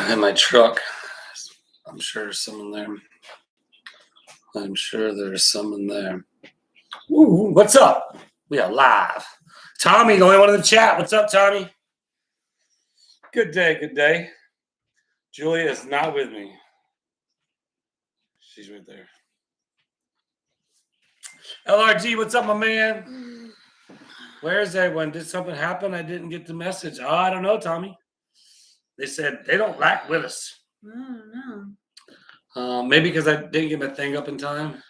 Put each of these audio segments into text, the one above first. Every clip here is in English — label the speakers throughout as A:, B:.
A: in my truck. I'm sure there's some in there. Ooh, what's up? We are live. Tommy, the only one in the chat. What's up, Tommy? Good day. Julia is not with me. She's right there. LRG, what's up, my man? Where is everyone? Did something happen? I didn't get the message. Oh, I don't know, Tommy. They said they don't like Willis. Maybe because I didn't get my thing up in time.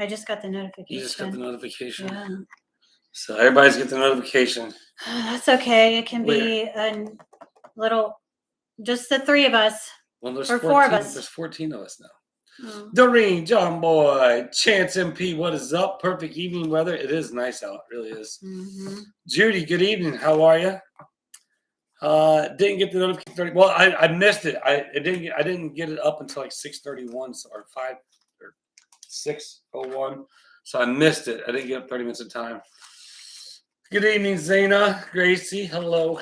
B: I just got the notification.
A: You just got the notification?
B: Yeah.
A: So everybody's get the notification.
B: That's okay. It can be a little, just the three of us.
A: Well, there's
B: or
A: 14,
B: four of us.
A: There's 14 of us now.
B: Oh.
A: Doreen, John Boy, Chance MP, what is up? Perfect evening weather. It is nice out. It really is.
B: Mm-hmm.
A: Judy, good evening. How are you? Didn't get the notification. Well, I missed it. I didn't get it up until like 6:31 or 5 or 6:01. So I missed it. I didn't get up 30 minutes of time. Good evening, Zena, Gracie. Hello.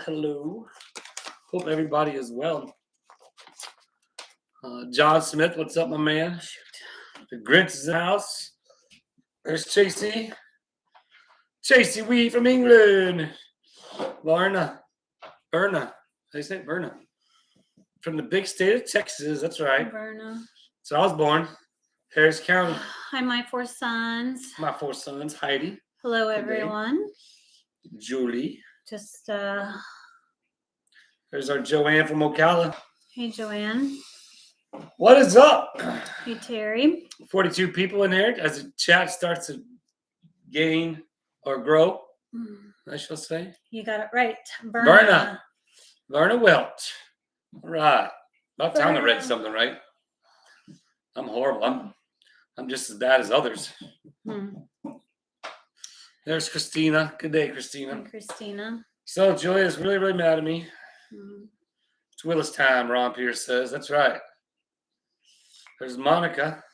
A: Hope everybody is well. John Smith, what's up, my man? The Grinch is in the house. There's Chasey. Chasey Wee from England. Berna. How do you say it? Berna. From the big state of Texas. That's right.
B: Berna.
A: So I was born. Harris County.
B: Hi, my four sons.
A: My four sons. Heidi.
B: Hello, everyone.
A: Julie.
B: Just,
A: There's our Joanne from Ocala.
B: Hey, Joanne.
A: What is up?
B: Hey, Terry.
A: 42 people in here as the chat starts to gain or grow, I shall say.
B: You got it right.
A: Berna Welch. All right. About time I read something right. I'm horrible. I'm just as bad as others. There's Christina. Good day, Christina.
B: Hi, Christina.
A: So Julia's really, really mad at me. It's Willis Time, Ron Pierce says. That's right. There's Monica.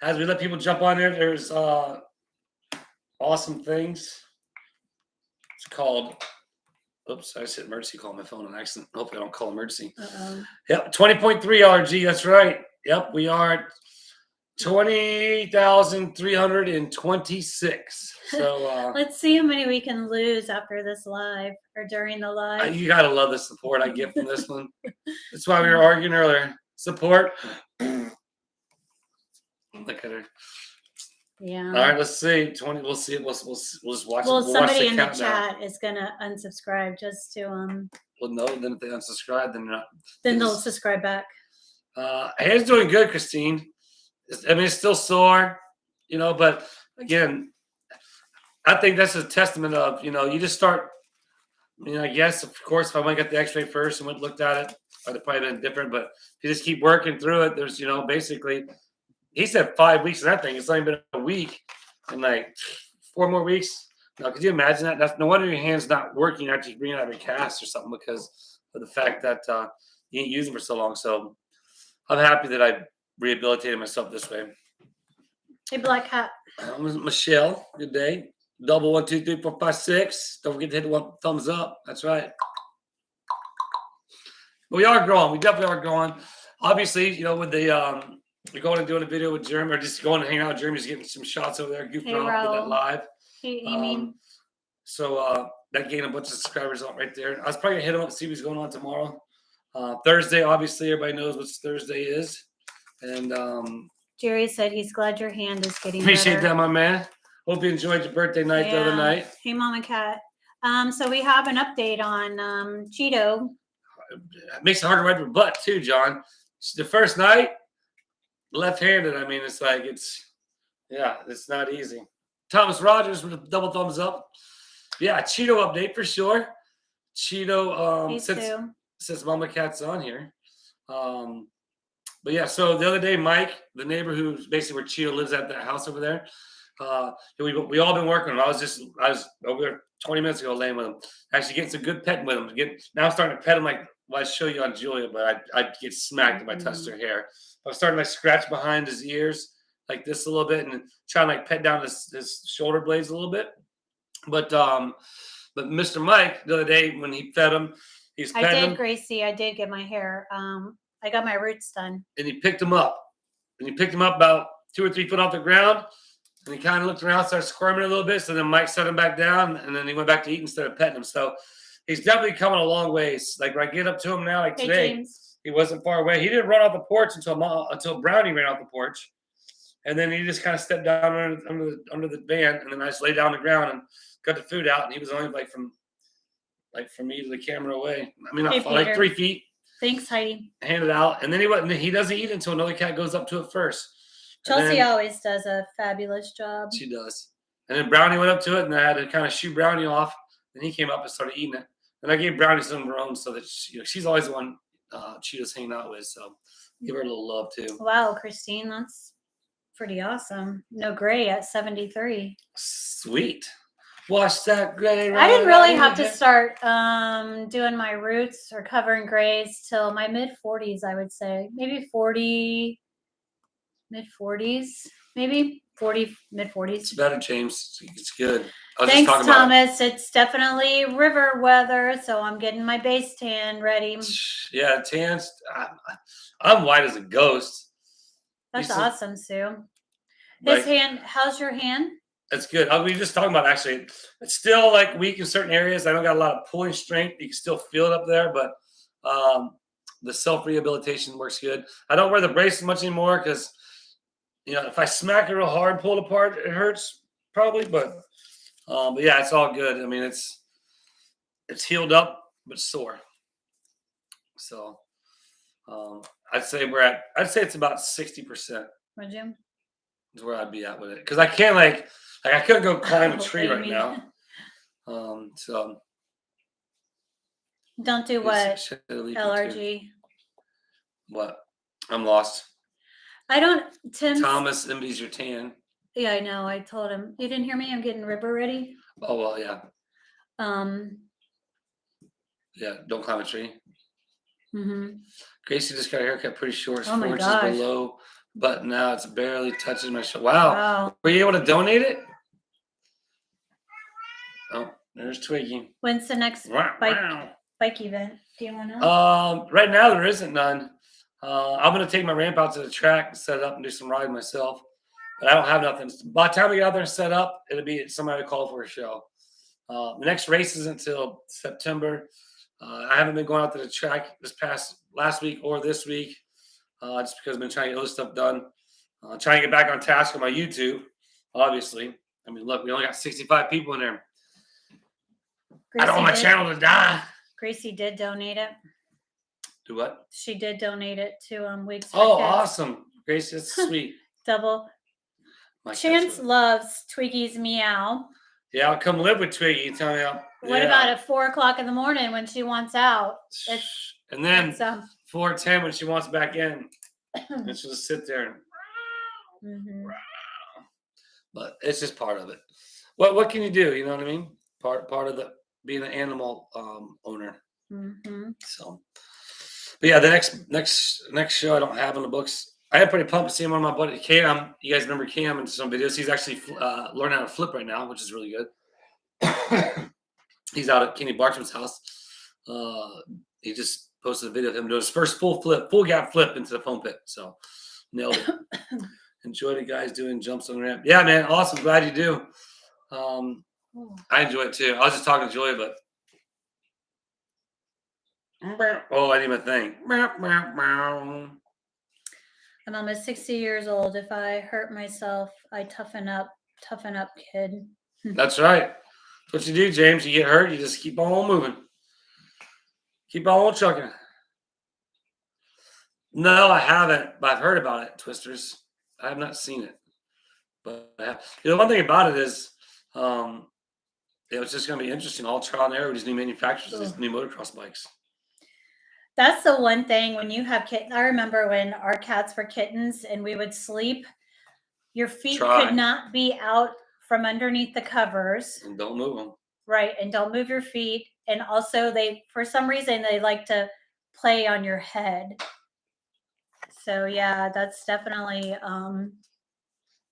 A: As we let people jump on there, there's awesome things. It's called, oops, I just hit emergency call on my phone on accident. Hopefully I don't call emergency. Yep, 20.3 LRG, that's right. Yep, we are at 20,326. So
B: let's see how many we can lose after this live or during the live.
A: You gotta love the support I get from this one. That's why we were arguing earlier. Support. Look at her.
B: Yeah.
A: All right, let's see. 20. We'll see it. We'll just watch.
B: Well, somebody
A: watch
B: in the chat is gonna unsubscribe just to
A: Well, no. Then if they unsubscribe, then not.
B: Then they'll subscribe back.
A: Hair's doing good, Christine. I mean, it's still sore, but again, I think that's a testament of, you just start. I guess, of course, if I went and got the X-ray first and looked at it, I'd have probably been different. But if you just keep working through it, there's, basically, he said 5 weeks of that thing. It's only been a week and like 4 more weeks. Now, could you imagine that? That's no wonder your hand's not working after you bring it out of your cast or something because of the fact that you ain't using them for so long. So I'm happy that I rehabilitated myself this way.
B: Hey, Black Hat.
A: Michelle, good day. Double 1, 2, 3, 4, 5, 6. Don't forget to hit one thumbs up. That's right. But we are growing. We definitely are growing. Obviously, with the we're going and doing a video with Jeremy, or just going and hanging out with Jeremy, just getting some shots over there, goofing off with that live.
B: Hey, Amy.
A: So that gained a bunch of subscribers out right there. I was probably gonna hit him up and see what's going on tomorrow. Thursday, obviously, everybody knows what Thursday is. And
B: Jerry said he's glad your hand is getting
A: appreciate
B: better.
A: that, my man. Hope you enjoyed your birthday night the other night.
B: Hey, Mama Cat. So we have an update on Cheeto.
A: It makes it hard to ride your butt too, John. The first night, left-handed. I mean, it's like it's not easy. Thomas Rogers with a double thumbs up. Yeah, Cheeto update for sure. Cheeto since Mama Cat's on here. But yeah, so the other day, Mike, the neighbor who's basically where Cheeto lives at that house over there. We all been working on him. I was over there 20 minutes ago laying with him. Actually getting some good petting with him. Now I'm starting to pet him like I show you on Julia, but I'd get smacked if I touched her hair. I'm starting to scratch behind his ears like this a little bit and trying to pet down his shoulder blades a little bit. But Mr. Mike, the other day when he fed him, He's
B: I
A: petting
B: did,
A: him,
B: Gracie. I did get my hair. I got my roots done.
A: and he picked him up. And he picked him up about 2 or 3 foot off the ground, and he kind of looked around, started squirming a little bit. So then Mike set him back down, and then he went back to eat instead of petting him. So he's definitely coming a long ways. Like when I get up to him now, like
B: Hey,
A: today,
B: James.
A: he wasn't far away. He didn't run off the porch until Brownie ran off the porch, and then he just kind of stepped down under the van, and then I just laid down on the ground and got the food out, and he was only like from me to the camera away. I mean,
B: Hey,
A: not far, like
B: Peter.
A: 3 feet.
B: Thanks, Heidi.
A: Handed out, and then he doesn't eat until another cat goes up to it first.
B: Chelsea always does a fabulous job.
A: She does. And then Brownie went up to it, and I had to kind of shoo Brownie off. And he came up and started eating it. And I gave Brownie some of her own, so that she's always the one Cheetah's hanging out with. So give her a little love too.
B: Wow, Christine, that's pretty awesome. No gray at 73.
A: Sweet. Watch that gray.
B: I didn't really have to start doing my roots or covering grays till my mid 40s, I would say. Maybe 40, mid 40s, maybe 40, mid 40s.
A: It's better, James. It's good. I was
B: Thanks,
A: just talking
B: Thomas. It's definitely river weather, so I'm getting my base tan ready.
A: Yeah, tans. I'm white as a ghost.
B: That's awesome, Sue.
A: Like,
B: How's your hand?
A: That's good. We were just talking about actually, it's still like weak in certain areas. I don't got a lot of pulling strength. You can still feel it up there, but the self rehabilitation works good. I don't wear the braces much anymore because if I smack it real hard and pull it apart, it hurts probably. But yeah, it's all good. I mean, it's healed up but sore. So I'd say it's about 60%.
B: Would you?
A: Is where I'd be at with it because I can't I couldn't go climb a tree right now. So
B: don't do what? LRG.
A: What? I'm lost.
B: I don't.
A: Thomas envies your tan.
B: Yeah, I know. I told him. You didn't hear me? I'm getting river ready.
A: Oh well, yeah. Yeah, don't climb a tree.
B: Mm-hmm.
A: Gracie just got a haircut pretty short. It's
B: 4
A: inches below, but now it's barely touching my shoulder. Wow. Were you able to donate it? Oh, there's Twiggy.
B: When's the next bike event? Do you want to
A: know? Right now there isn't none. I'm gonna take my ramp out to the track and set it up and do some riding myself. But I don't have nothing. By the time we get out there and set up, it'll be somebody to call for a show. The next race isn't until September. I haven't been going out to the track last week or this week, just because I've been trying to get other stuff done. Trying to get back on task on my YouTube, obviously. I mean, look, we only got 65 people in there. Gracie, I don't want my channel to die.
B: Gracie did donate it.
A: Do what?
B: She did donate it to Weeks.
A: Oh, awesome. Gracie, that's sweet.
B: Double. Chance loves Twiggy's meow.
A: Yeah, I'll come live with Twiggy and tell me how.
B: What about at 4:00 in the morning when she wants out?
A: And then 4:10 when she wants back in. And she'll just sit there and but it's just part of it. What can you do? You know what I mean? Part of the being an animal owner. So, but yeah, the next show I don't have on the books. I am pretty pumped to see him on my buddy Cam. You guys remember Cam in some videos? He's actually learning how to flip right now, which is really good. He's out at Kenny Bartram's house. He just posted a video of him doing his first full gap flip into the foam pit. So nailed it. Enjoy the guys doing jumps on the ramp. Yeah, man, awesome. Glad you do. I enjoy it too. I was just talking to Joy, but I need my thing.
B: I'm almost 60 years old. If I hurt myself, I toughen up, kid.
A: That's right. That's what you do, James. You get hurt, you just keep on moving. Keep on chucking. No, I haven't, but I've heard about it, Twisters. I have not seen it. But one thing about it is it's just going to be interesting. All trial and error with these new manufacturers, these new motocross bikes.
B: That's the one thing when you have kittens. I remember when our cats were kittens and we would sleep, your feet could not be out from underneath the covers.
A: And don't move them.
B: Right. And don't move your feet. And also for some reason, they like to play on your head. So yeah, that's definitely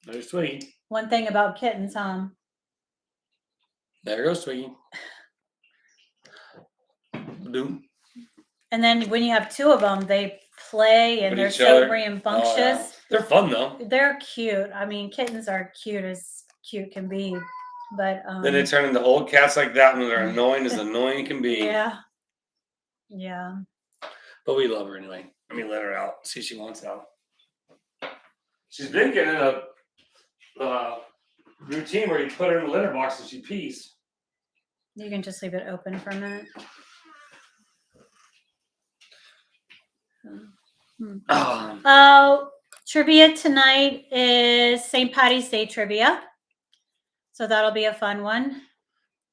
A: there's Twiggy.
B: One thing about kittens,
A: There goes Twiggy. Boom.
B: And then when you have two of them, they play and
A: With
B: they're
A: each
B: so
A: other.
B: rambunctious.
A: Oh, yeah. They're fun though.
B: They're cute. I mean, kittens are cute as cute can be. But
A: Then they turn into old cats like that, and they're annoying can be.
B: yeah. Yeah.
A: But we love her anyway. Let me let her out. See if she wants out. She's been getting a routine where you put her in the litter box and she pees.
B: You can just leave it open for a minute. Oh, trivia tonight is St. Patty's Day trivia. So that'll be a fun one.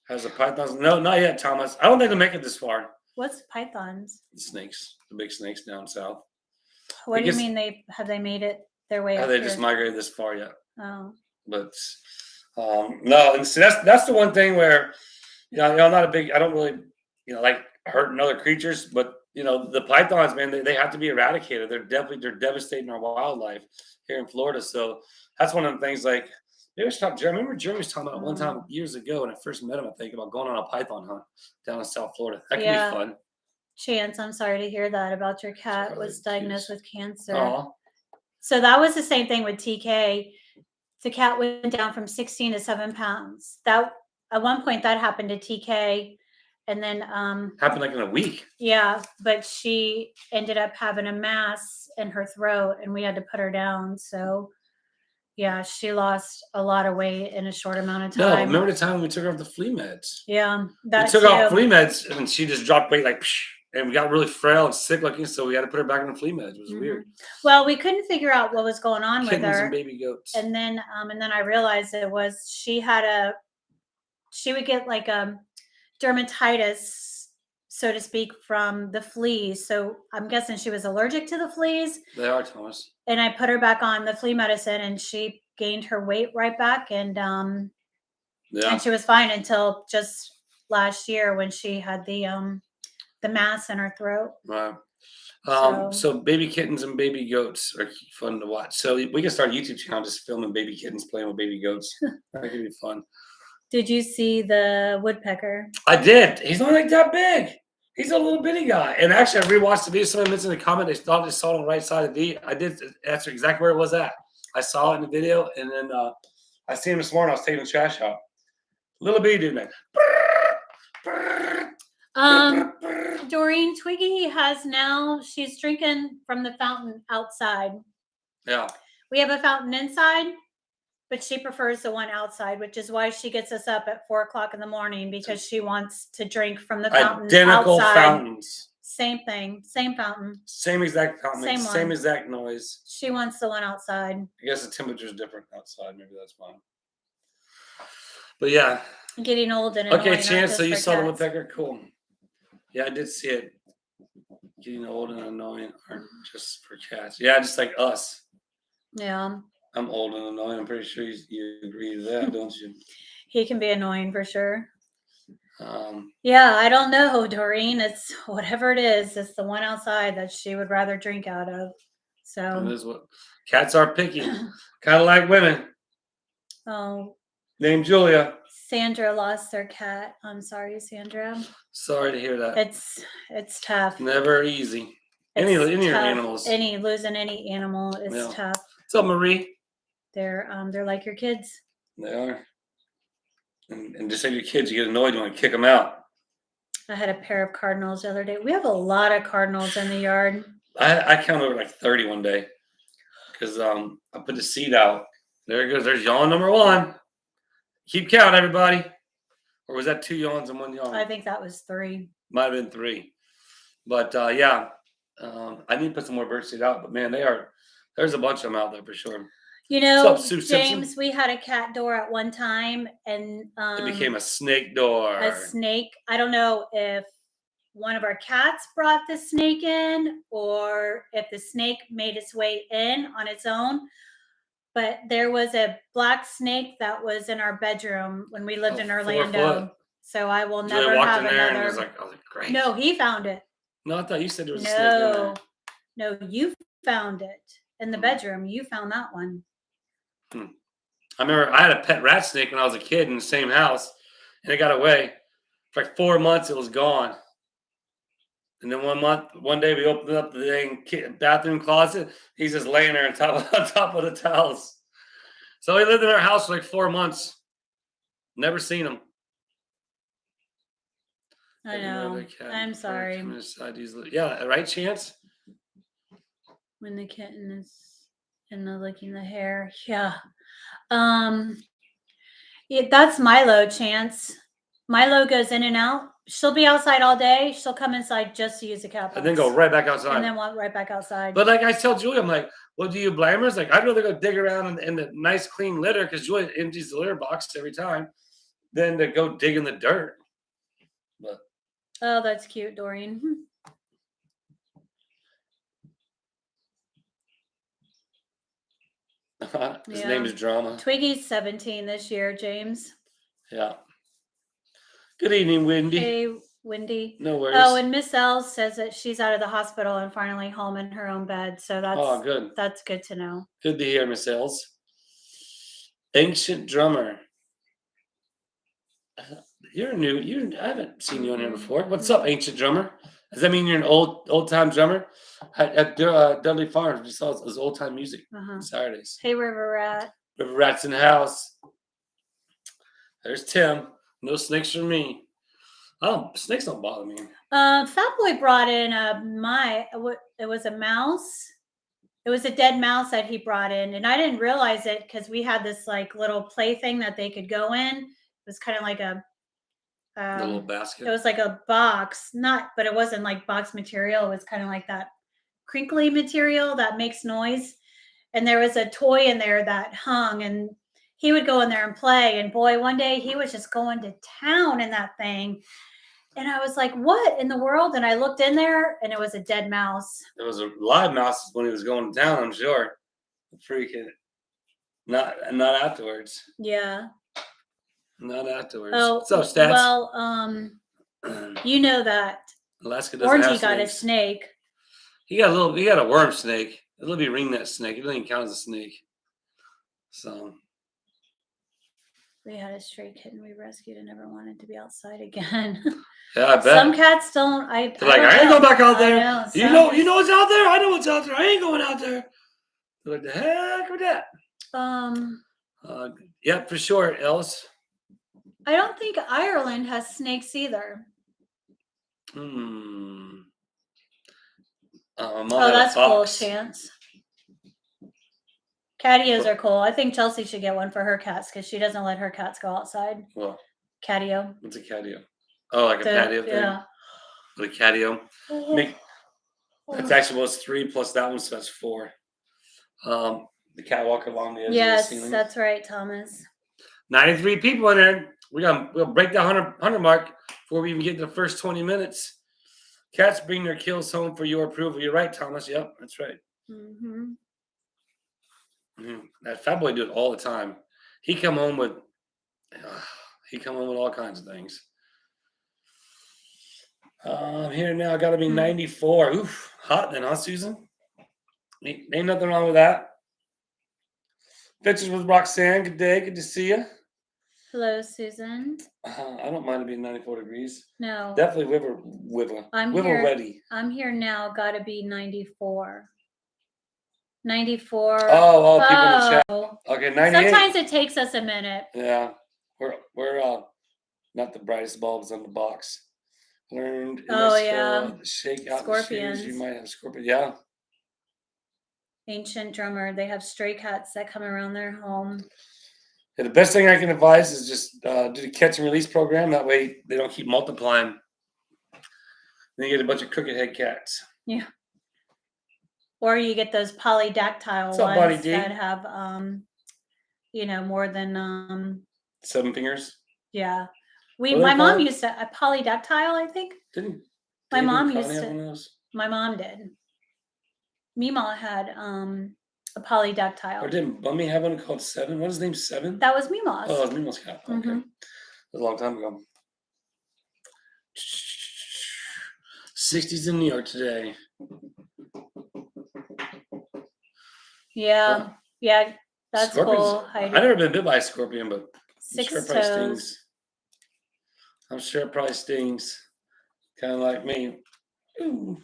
A: Has the pythons? No, not yet, Thomas. I don't think they'll make it this far.
B: What's pythons?
A: The snakes, the big snakes down south.
B: What do you mean they made it their way up
A: they
B: here?
A: just migrated this far yet?
B: Oh.
A: But no, and see that's the one thing where I'm not a big. I don't really like hurting other creatures, but the pythons, man, they have to be eradicated. They're devastating our wildlife here in Florida. So that's one of the things. Like maybe I should talk. I remember Jeremy was talking about one time years ago when I first met him. I think about going on a python hunt down in South Florida. That could be fun.
B: Chance, I'm sorry to hear that about your cat was diagnosed with cancer.
A: Aww.
B: So that was the same thing with TK. The cat went down from 16 to 7 pounds. That at one point that happened to TK, and then
A: happened like in a week.
B: Yeah, but she ended up having a mass in her throat, and we had to put her down. So yeah, she lost a lot of weight in a short amount of time.
A: No, remember the time we took her off the flea meds?
B: Yeah,
A: we took her off flea meds, and she just dropped weight like. And we got really frail and sick looking, so we had to put her back on the flea meds. It was weird.
B: Well, we couldn't figure out what was going on with her.
A: And baby goats.
B: And then I realized it was she would get like a dermatitis, so to speak, from the fleas. So I'm guessing she was allergic to the fleas.
A: They are, Thomas.
B: And I put her back on the flea medicine, and she gained her weight right back, and she was fine until just last year when she had the mass in her throat.
A: Right. So baby kittens and baby goats are fun to watch. So we can start a YouTube channel just filming baby kittens playing with baby goats. That could be fun.
B: Did you see the woodpecker?
A: I did. He's not like that big. He's a little bitty guy. And actually, I rewatched the video. Someone mentioned in the comment they thought they saw it on the right side of the V. I did answer exactly where it was at. I saw it in the video, and then I seen him this morning. I was taking the trash out. Little bitty dude, man.
B: Doreen, Twiggy she's drinking from the fountain outside.
A: Yeah.
B: We have a fountain inside, but she prefers the one outside, which is why she gets us up at 4:00 in the morning, because she wants to drink from the fountain
A: Identical
B: outside.
A: Fountains.
B: Same thing. Same fountain.
A: Same exact fountain. Same exact noise.
B: She wants the one outside.
A: I guess the temperature is different outside. Maybe that's why. But yeah.
B: Getting old and
A: okay, Chance. So you saw the woodpecker? Cool. Yeah, I did see it. Getting old and annoying aren't just for cats. Yeah, just like us.
B: Yeah.
A: I'm old and annoying. I'm pretty sure you agree to that, don't you?
B: He can be annoying for sure. Yeah, I don't know, Doreen. It's whatever it is. It's the one outside that she would rather drink out of. So
A: that is what cats are picky, kind of like women.
B: Oh.
A: Named Julia.
B: Sandra lost their cat. I'm sorry, Sandra.
A: Sorry to hear that.
B: It's tough.
A: Never easy. Any of your animals.
B: Losing any animal is tough.
A: What's up, Marie?
B: They're like your kids.
A: They are. And just like your kids, you get annoyed, you want to kick them out.
B: I had a pair of cardinals the other day. We have a lot of cardinals in the yard.
A: I counted over like 30 one day because I put the seed out. There it goes. There's yawn number 1. Keep count, everybody. Or was that 2 yawns and 1 yawn?
B: I think that was 3.
A: Might have been 3. But yeah, I need to put some more bird seed out. But man, there's a bunch of them out there for sure.
B: You know,
A: what's up, Sue
B: James,
A: Simpson?
B: we had a cat door at one time, and
A: it became a snake door.
B: A snake. I don't know if one of our cats brought the snake in or if the snake made its way in on its own. But there was a black snake that was in our bedroom when we lived in Orlando. So I will never have another.
A: And like, oh, great.
B: No, he found it.
A: No, I thought you said there was a snake in there.
B: No, you found it in the bedroom. You found that one.
A: I remember I had a pet rat snake when I was a kid in the same house, and it got away. For like 4 months, it was gone. And then one day we opened up the bathroom closet. He's just laying there on top of the towels. So he lived in our house for like 4 months. Never seen him.
B: I know. I'm sorry.
A: Yeah, right, Chance?
B: When the kitten is in the licking the hair. Yeah. That's Milo, Chance. Milo goes in and out. She'll be outside all day. She'll come inside just to use the cat box.
A: And then go right back outside.
B: And then walk right back outside.
A: But like I tell Julia, I'm like, well, do you blame her? It's like, I'd rather go dig around in the nice, clean litter because Julia empties the litter box every time than to go dig in the dirt. But
B: oh, that's cute, Doreen.
A: His name is Drama.
B: Twiggy's 17 this year, James.
A: Yeah. Good evening, Wendy.
B: Hey, Wendy.
A: No worries.
B: Oh, and Miss L says that she's out of the hospital and finally home in her own bed. So that's
A: good.
B: That's good to know.
A: Good to hear, Miss Els. Ancient Drummer. You're new. I haven't seen you on here before. What's up, Ancient Drummer? Does that mean you're an old time drummer? At Dudley Farms, we saw his old time music on Saturdays.
B: Hey, River Rat.
A: River Rat's in the house. There's Tim. No snakes for me. Oh, snakes don't bother me.
B: Fat Boy brought in it was a mouse. It was a dead mouse that he brought in, and I didn't realize it because we had this like little play thing that they could go in. It was kind of like a
A: little basket.
B: It was like a box, but it wasn't like box material. It was kind of like that crinkly material that makes noise. And there was a toy in there that hung, and he would go in there and play. And boy, one day he was just going to town in that thing. And I was like, what in the world? And I looked in there and it was a dead mouse.
A: It was a live mouse when he was going to town, I'm sure. Freaking not afterwards.
B: Yeah.
A: Not afterwards.
B: Oh,
A: what's up, Stats?
B: Well, you know that
A: Alaska doesn't have
B: Orangey got a
A: snakes.
B: snake.
A: He got a worm snake. A little bit ringnet snake. It doesn't even count as a snake. So
B: we had a stray kitten we rescued and never wanted to be outside again.
A: Yeah, I bet.
B: Some cats don't. I
A: ain't going back out there. You know what's out there? I know what's out there. I ain't going out there. They're like, the heck with that? Yeah, for sure, Ellis.
B: I don't think Ireland has snakes either.
A: Oh,
B: that's cool, Chance. Catios are cool. I think Chelsea should get one for her cats because she doesn't let her cats go outside.
A: Well,
B: catio.
A: What's a catio? Oh, like a patio thing? Yeah. The catio. It's actually was 3 plus that one, so that's 4. The catwalk along the edge of the ceiling. Yes,
B: that's right, Thomas.
A: 93 people in there. We'll break that 100 mark before we even get to the first 20 minutes. Cats bring their kills home for your approval. You're right, Thomas. Yep, that's right. That fat boy do it all the time. He come home with all kinds of things. Here now, got to be 94. Oof, hot then, huh, Susan? Ain't nothing wrong with that. Pictures with Roxanne. Good day. Good to see you.
B: Hello, Susan.
A: I don't mind it being 94 degrees.
B: No.
A: Definitely wibble ready.
B: I'm here now. Got to be 94. 94.
A: Oh, people in the chat. Okay, 98.
B: Sometimes it takes us a minute.
A: Yeah. We're not the brightest bulbs on the box. Learned in shake out
B: Scorpions.
A: The shoes, you might have scorpion. Yeah.
B: Ancient Drummer. They have stray cats that come around their home.
A: Yeah, the best thing I can advise is just do the catch and release program. That way they don't keep multiplying. Then you get a bunch of crooked head cats.
B: Yeah. Or you get those polydactyl ones that have, more than
A: 7 fingers.
B: Yeah. My mom used to a polydactyl, I think. My mom did. Meemaw had a polydactyl.
A: Or didn't Bummy have one called 7? What is his name? 7?
B: That was Meemaw's.
A: Oh, it was Meemaw's cat. Okay. That was a long time ago. 60s in New York today.
B: Yeah. Yeah. That's cool.
A: I've never been bit by a scorpion, but I'm sure it probably stings. Kind of like me. Ooh.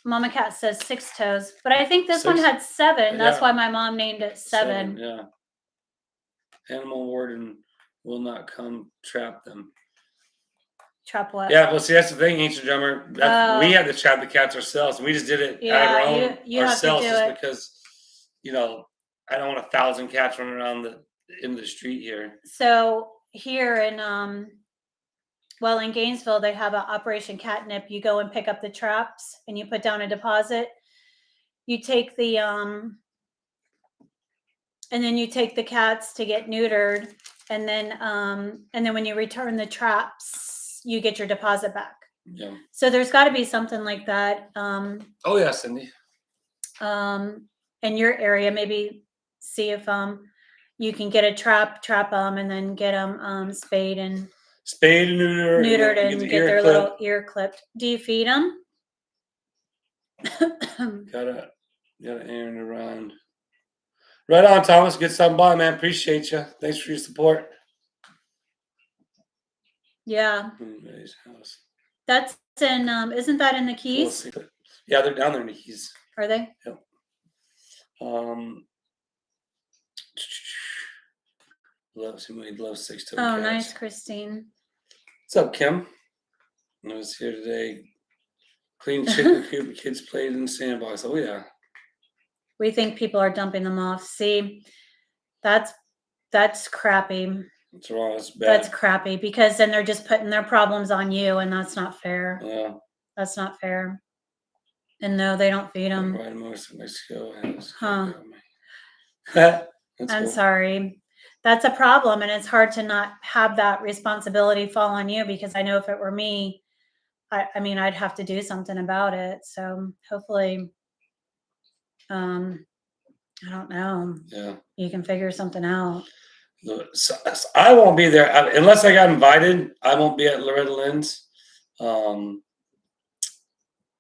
B: Mama Cat says 6 toes, but I think this one
A: 6?
B: had 7. That's
A: Yeah.
B: why my mom named it 7.
A: Yeah. Animal warden will not come trap them.
B: Trap what?
A: Yeah, well, see, that's the thing, Ancient Drummer. We had to trap the cats ourselves. We just did it out of our own
B: you have to
A: ourselves
B: do
A: just
B: it.
A: because, I don't want 1,000 cats running around in the street here.
B: So here in in Gainesville, they have an Operation Catnip. You go and pick up the traps and you put down a deposit. You take the and then you take the cats to get neutered, and then when you return the traps, you get your deposit back.
A: Yeah.
B: So there's got to be something like that.
A: Oh yeah, Cindy.
B: In your area, maybe see if you can get a trap them, and then get them spayed and
A: neutered
B: and get their little ear clipped. Do you feed them?
A: Gotta Aaron around. Right on, Thomas. Good stopping by, man. Appreciate you. Thanks for your support.
B: Yeah.
A: House.
B: That's in. Isn't that in the Keys?
A: Yeah, they're down there in the Keys.
B: Are they?
A: Yep. Loves 6 toed cats.
B: Oh, nice, Christine.
A: What's up, Kim? I was here today. Clean chicken coop. Kids played in the sandbox. Oh yeah.
B: We think people are dumping them off. See, that's crappy.
A: That's wrong. That's bad.
B: That's crappy, because then they're just putting their problems on you, and that's not fair.
A: Yeah.
B: That's not fair. And no, they don't feed them.
A: Right, most of Mexico has.
B: Huh.
A: I'm
B: cool. Sorry. That's a problem, and it's hard to not have that responsibility fall on you, because I know if it were me, I mean, I'd have to do something about it. So hopefully, I don't know.
A: Yeah.
B: You can figure something out.
A: So I won't be there unless I got invited. I won't be at Loretta Lynn's,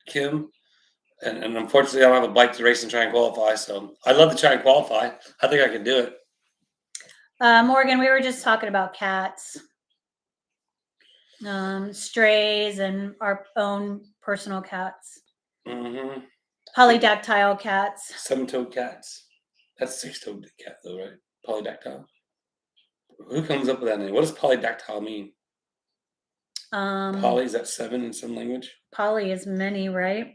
A: Kim, and unfortunately, I don't have a bike to race and try and qualify. So I'd love to try and qualify. I think I can do it.
B: Morgan, we were just talking about cats, strays, and our own personal cats.
A: Mm-hmm.
B: Polydactyl cats.
A: 7-toed cats. That's 6-toed cat, though, right? Polydactyl. Who comes up with that name? What does polydactyl mean? Poly, is that 7 in some language?
B: Poly is many, right?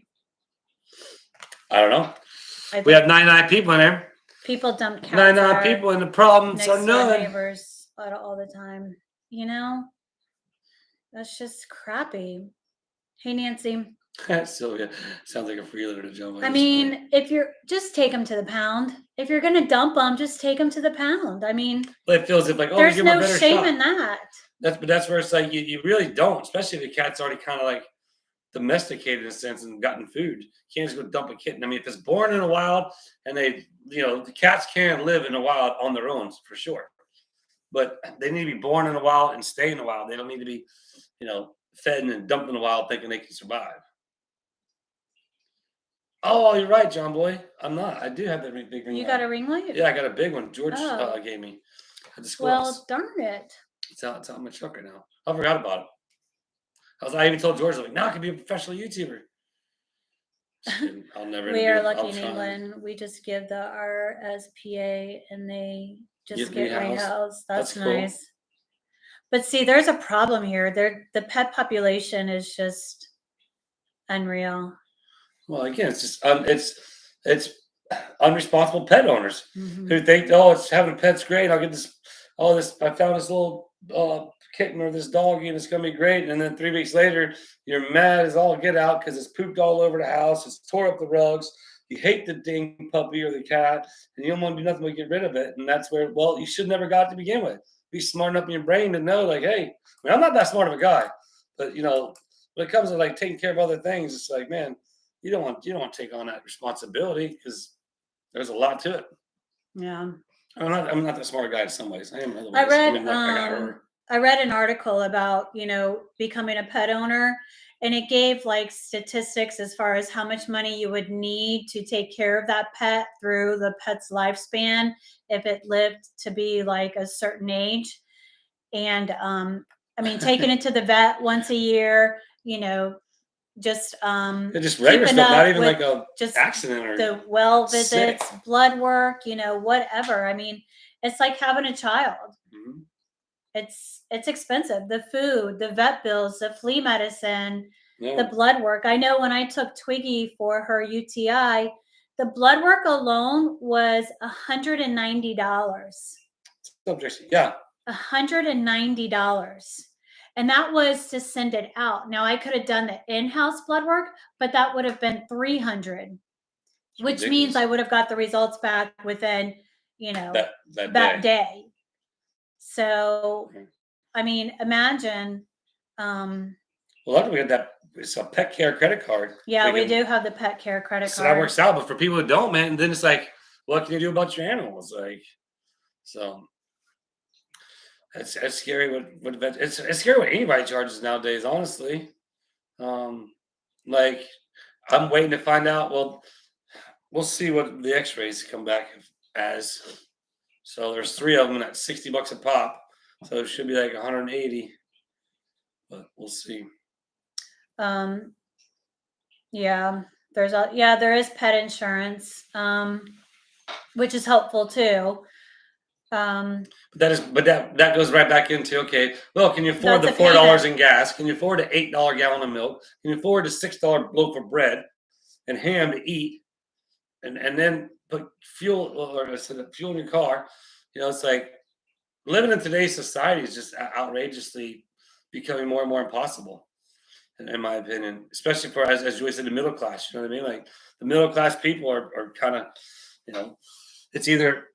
A: I don't know. We have 99 people in there.
B: People dump cats.
A: 99 people, and the problems are none.
B: Neighbors all the time. That's just crappy. Hey, Nancy.
A: Sylvia sounds like a freeloader to jump on.
B: I mean, if you're just take them to the pound. If you're gonna dump them, just take them to the pound. I mean,
A: well, it feels like
B: there's no shame in that.
A: That's where it's like you really don't, especially if the cat's already kind of like domesticated in a sense and gotten food. You can't just go dump a kitten. I mean, if it's born in the wild and the cats can live in the wild on their own for sure, but they need to be born in the wild and stay in the wild. They don't need to be, fed and dumped in the wild thinking they can survive. Oh, you're right, John Boy. I'm not. I do have that big ring light.
B: You got a ring light?
A: Yeah, I got a big one. George gave me.
B: Well, darn it.
A: It's out in my truck right now. I forgot about it. I even told George, like, now I can be a professional YouTuber. I'll never.
B: We are lucky in England. We just give the RSPA and they just get rehoused. That's nice. Cool. But see, there's a problem here. The pet population is just unreal. Well,
A: again, it's just it's unresponsible pet owners who think, oh, it's having a pet's great. I'll get this. Oh, I found this little kitten or this doggy, and it's gonna be great. And then 3 weeks later, you're mad as all get out because it's pooped all over the house. It's tore up the rugs. You hate the dang puppy or the cat, and you don't want to do nothing but get rid of it. And that's where, well, you should never got it to begin with. Be smart enough in your brain to know, like, hey, I mean, I'm not that smart of a guy, but when it comes to like taking care of other things, it's like, man, you don't want to take on that responsibility because there's a lot to it.
B: Yeah.
A: I'm not that smart guy in some ways. I am in other ways.
B: I read an article about, becoming a pet owner, and it gave like statistics as far as how much money you would need to take care of that pet through the pet's lifespan if it lived to be like a certain age. And I mean, taking it to the vet once a year, just
A: Just regular
B: keeping
A: stuff, not
B: up
A: even
B: with
A: like a
B: just
A: accident or
B: the well
A: sick.
B: visits, blood work, whatever. I mean, it's like having a child.
A: Mhm.
B: It's expensive. The food, the vet bills, the flea medicine, the
A: Yeah.
B: blood work. I know when I took Twiggy for her UTI, the blood work alone was $190.
A: Yeah.
B: $190. And that was to send it out. Now I could have done the in-house blood work, but that would have been 300, which means I would have got the results back within,
A: that day.
B: day. So, I mean, imagine.
A: Well, luckily we had that. It's a pet care credit card.
B: Yeah, we do have the pet care credit
A: So
B: card.
A: that works out. But for people who don't, man, then it's like, what can you do about your animals? Like, so it's scary. It's scary what anybody charges nowadays. Honestly, like I'm waiting to find out. Well, we'll see what the X-rays come back as. So there's 3 of them at $60 a pop. So it should be like 180. But we'll see.
B: Yeah, there is pet insurance, which is helpful too.
A: But that goes right back into, okay, well, can you afford the
B: That's a
A: $4
B: payment.
A: in gas? Can you afford an $8 gallon of milk? Can you afford a $6 loaf of bread and ham to eat? And then put fuel, or I said fuel in your car. It's like living in today's society is just outrageously becoming more and more impossible, in my opinion, especially for, as Joy said, the middle class. You know what I mean? Like the middle class people are kind of, it's either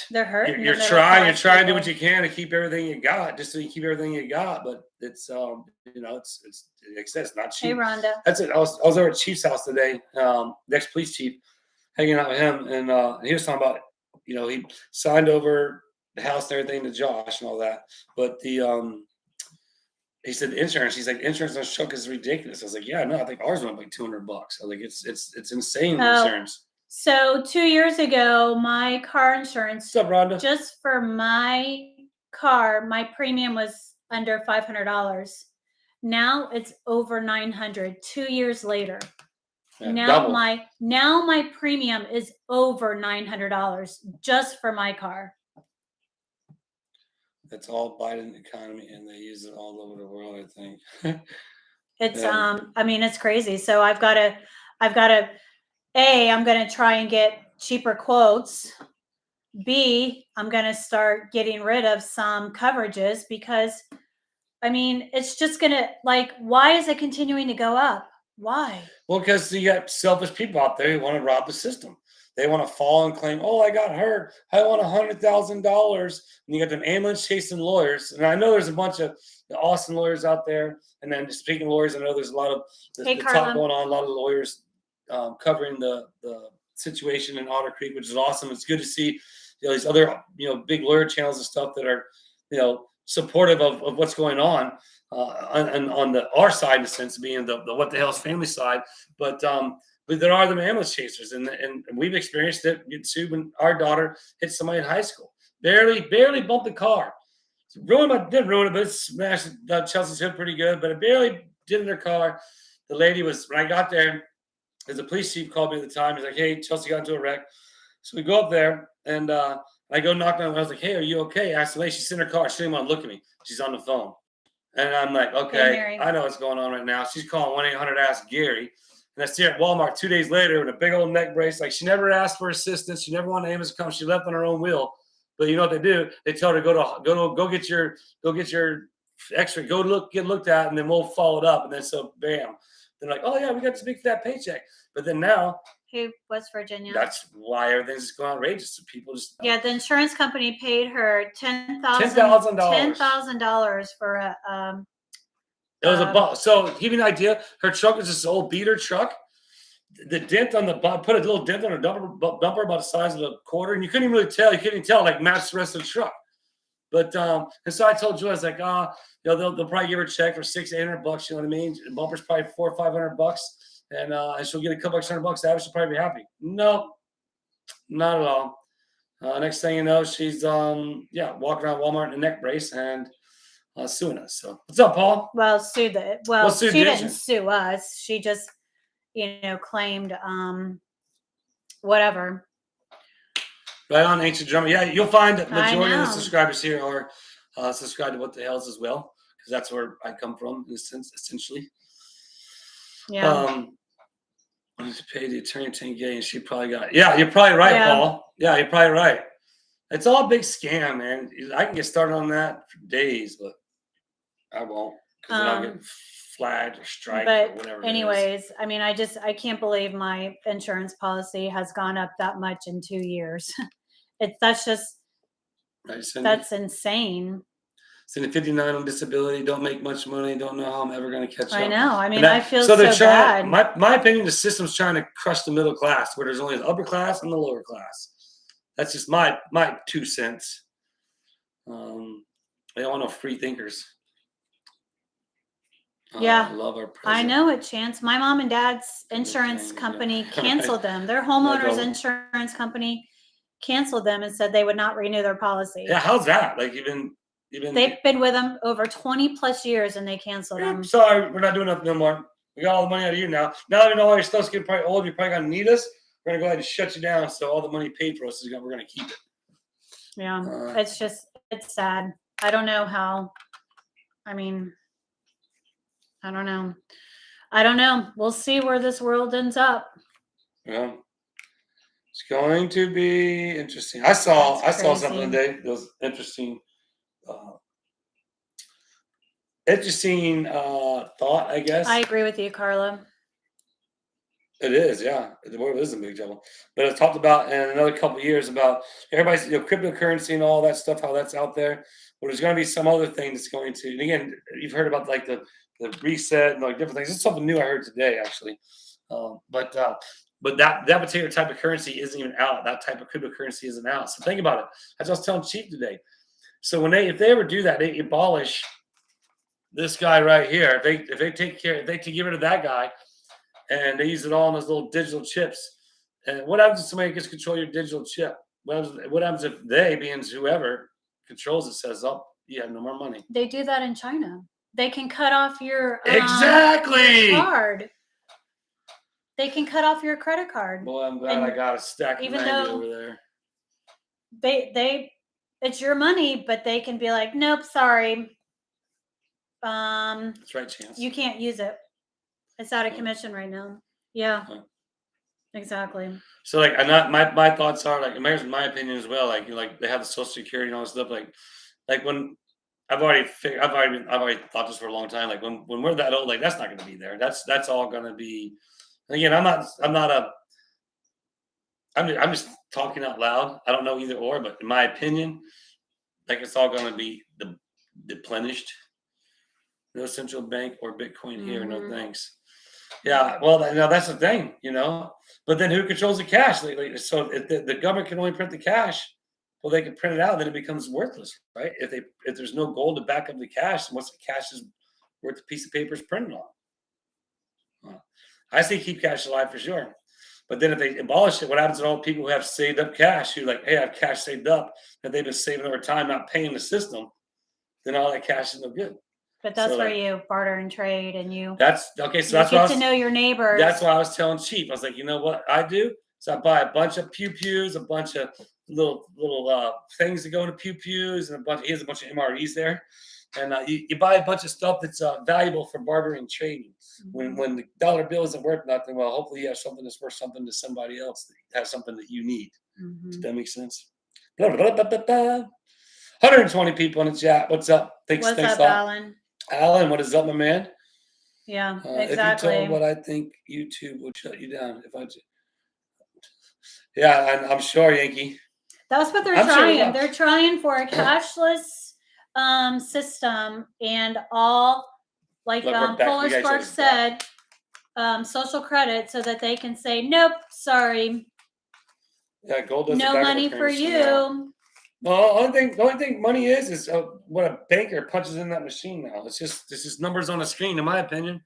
B: They're hurting.
A: you're trying to do what you can to keep everything you got, just so you keep everything you got. But it's it's like I said, it's not cheap.
B: Hey, Rhonda.
A: That's it. I was over at Chief's house today, the ex-police chief, hanging out with him, and he was talking about, he signed over the house and everything to Josh and all that, but he said the insurance. He's like, insurance on Chuck is ridiculous. I was like, yeah, no, I think ours went like $200. I was like, it's insane insurance.
B: So 2 years ago, my car insurance,
A: What's up, Rhonda?
B: just for my car, my premium was under $500. Now it's over $900. 2 years later,
A: Yeah,
B: now
A: double.
B: my premium is over $900 just for my car.
A: It's all Biden economy, and they use it all over the world, I think.
B: It's I mean, it's crazy. So I'm gonna try and get cheaper quotes. B, I'm gonna start getting rid of some coverages because I mean, it's just gonna, like, why is it continuing to go up? Why?
A: Well, because you got selfish people out there who want to rob the system. They want to fall and claim, "Oh, I got hurt. I want $100,000." And you got them ambulance chasing lawyers. And I know there's a bunch of awesome lawyers out there. And then speaking of lawyers, I know there's a lot of the talk going on. A lot of lawyers covering the situation in Otter Creek, which is awesome. It's good to see these other big lawyer channels and stuff that are supportive of what's going on. On our side, in the sense of being the what the hell's family side, but there are the ambulance chasers, and we've experienced it too when our daughter hit somebody in high school, barely bumped the car, didn't ruin it, but it smashed Chelsea's head pretty good, but it barely did in her car. The lady was, when I got there, as a police chief called me at the time, he's like, "Hey, Chelsea got into a wreck," so we go up there and I go knock on. I was like, "Hey, are you okay?" I asked the lady. She's in her car. She didn't want to look at me. She's on the phone. And I'm like, okay, I know what's going on right now. She's calling 1-800-ASK Gary. And I see her at Walmart 2 days later with a big old neck brace. Like, she never asked for assistance. She never wanted ambulance to come. She left on her own will. But you know what they do? They tell her go get your X-ray, get looked at, and then we'll follow it up. And then so bam. They're like, oh yeah, we got this big fat paycheck. But then now,
B: West Virginia.
A: that's why everything's just going outrageous. So people just
B: the insurance company paid her $10,000 for a
A: it was a bump. So to give you an idea, her truck was this old beater truck. The dent on the put a little dent on her bumper about the size of a quarter, and you couldn't even really tell. You couldn't even tell, like, matched the rest of the truck. But and so I told Joy, I was like, they'll probably give her a check for $600-800. You know what I mean? The bumper's probably $400 or $500, and she'll get a couple extra $100 out. She'll probably be happy. No, not at all. Next thing you know, she's walking around Walmart in a neck brace, and suing us. So what's up, Paul?
B: Well,
A: Well, Sue
B: she
A: did
B: didn't
A: you?
B: sue us. She just, claimed whatever.
A: Right on, Ancient Drummer. Yeah, you'll find the
B: I
A: majority of the
B: know.
A: subscribers here are subscribed to What the Hells as well, because that's where I come from, in a sense, essentially.
B: Yeah.
A: I need to pay the attorney 10K, and she probably got. Yeah, you're probably right,
B: Yeah.
A: Paul. Yeah, you're probably right. It's all a big scam, man. I can get started on that for days, but I won't, because then I'll get flagged or striked or whatever.
B: Anyways, I mean, I can't believe my insurance policy has gone up that much in 2 years. That's insane.
A: Sitting 59 on disability, don't make much money, don't know how I'm ever going to catch up.
B: I know. I mean, I feel
A: so they're
B: so
A: trying.
B: bad.
A: My opinion, the system's trying to crush the middle class, where there's only the upper class and the lower class. That's just my 2 cents. They don't want no free thinkers.
B: Yeah.
A: I love our
B: I
A: president.
B: know it, Chance. My mom and dad's insurance company canceled them. Their homeowners insurance company canceled them and said they would not renew their policy.
A: Yeah, how's that? Like
B: they've been with them over 20 plus years and they canceled them.
A: Sorry, we're not doing nothing no more. We got all the money out of you now. Now that we know all your stuff's getting probably old, you're probably gonna need us. We're gonna go ahead and shut you down. So all the money paid for us we're gonna keep it.
B: Yeah, it's sad. I don't know how. I mean, I don't know. We'll see where this world ends up.
A: Yeah, it's going to be interesting. I saw something today that was interesting. Interesting thought, I guess.
B: I agree with you, Carla.
A: It is, yeah. The world is in big trouble. But it's talked about in another couple of years about everybody's cryptocurrency and all that stuff, how that's out there. Well, there's going to be some other thing that's going to. And again, you've heard about like the reset and like different things. It's something new I heard today, actually. But that particular type of currency isn't even out. That type of cryptocurrency isn't out. So think about it. As I was telling Chief today. So if they ever do that, they abolish this guy right here. If they take get rid of that guy. And they use it all in those little digital chips. And what happens if somebody gets control of your digital chip? What happens if they, being whoever controls it, says, "Oh, you have no more money"?
B: They do that in China. They can cut off your card. They can cut off your credit card.
A: Boy, I'm glad I got a stack of 90 over there.
B: It's your money, but they can be like, "Nope, sorry.
A: That's right, Chance.
B: You can't use it. It's out of commission right now." Yeah, exactly.
A: So like, my thoughts are like, here's my opinion as well. Like they have the Social Security and all this stuff. Like when I've already thought this for a long time. Like when we're that old, like that's not going to be there. That's all going to be. Again, I'm just talking out loud. I don't know either or, but in my opinion, like it's all going to be deplenished. No central bank or Bitcoin here. No thanks. Yeah, well, that's the thing, But then who controls the cash? So if the government can only print the cash, well, they can print it out, then it becomes worthless, right? If there's no gold to back up the cash, then what's the cash is worth the piece of paper is printed on? Well, I say keep cash alive for sure. But then if they abolish it, what happens to all the people who have saved up cash, who like, hey, I have cash saved up that they've been saving over time, not paying the system, then all that cash is no good.
B: But that's where you barter and trade, and you.
A: That's okay. So
B: that's get to know your neighbors.
A: That's why I was telling Chief. I was like, you know what I do? So I buy a bunch of pews, a bunch of little things that go into pews, and he has a bunch of MREs there, and you buy a bunch of stuff that's valuable for bartering and trading. When the dollar bill isn't worth nothing, well, hopefully you have something that's worth something to somebody else that has something that you need. Does that make sense? 120 people in the chat. What's up? Thanks,
B: Alan?
A: Alan, what is up, my man?
B: Yeah, exactly.
A: If you told what I think, YouTube would shut you down. Yeah, I'm sure, Yankee.
B: That's what they're trying. Sure they're trying for a cashless system, and all Polar Spark said, social credit, so that they can say, "Nope, sorry.
A: Yeah, gold doesn't.
B: No money for you."
A: Now. Well, the only thing money is what a banker punches in that machine now. It's just numbers on a screen, in my opinion.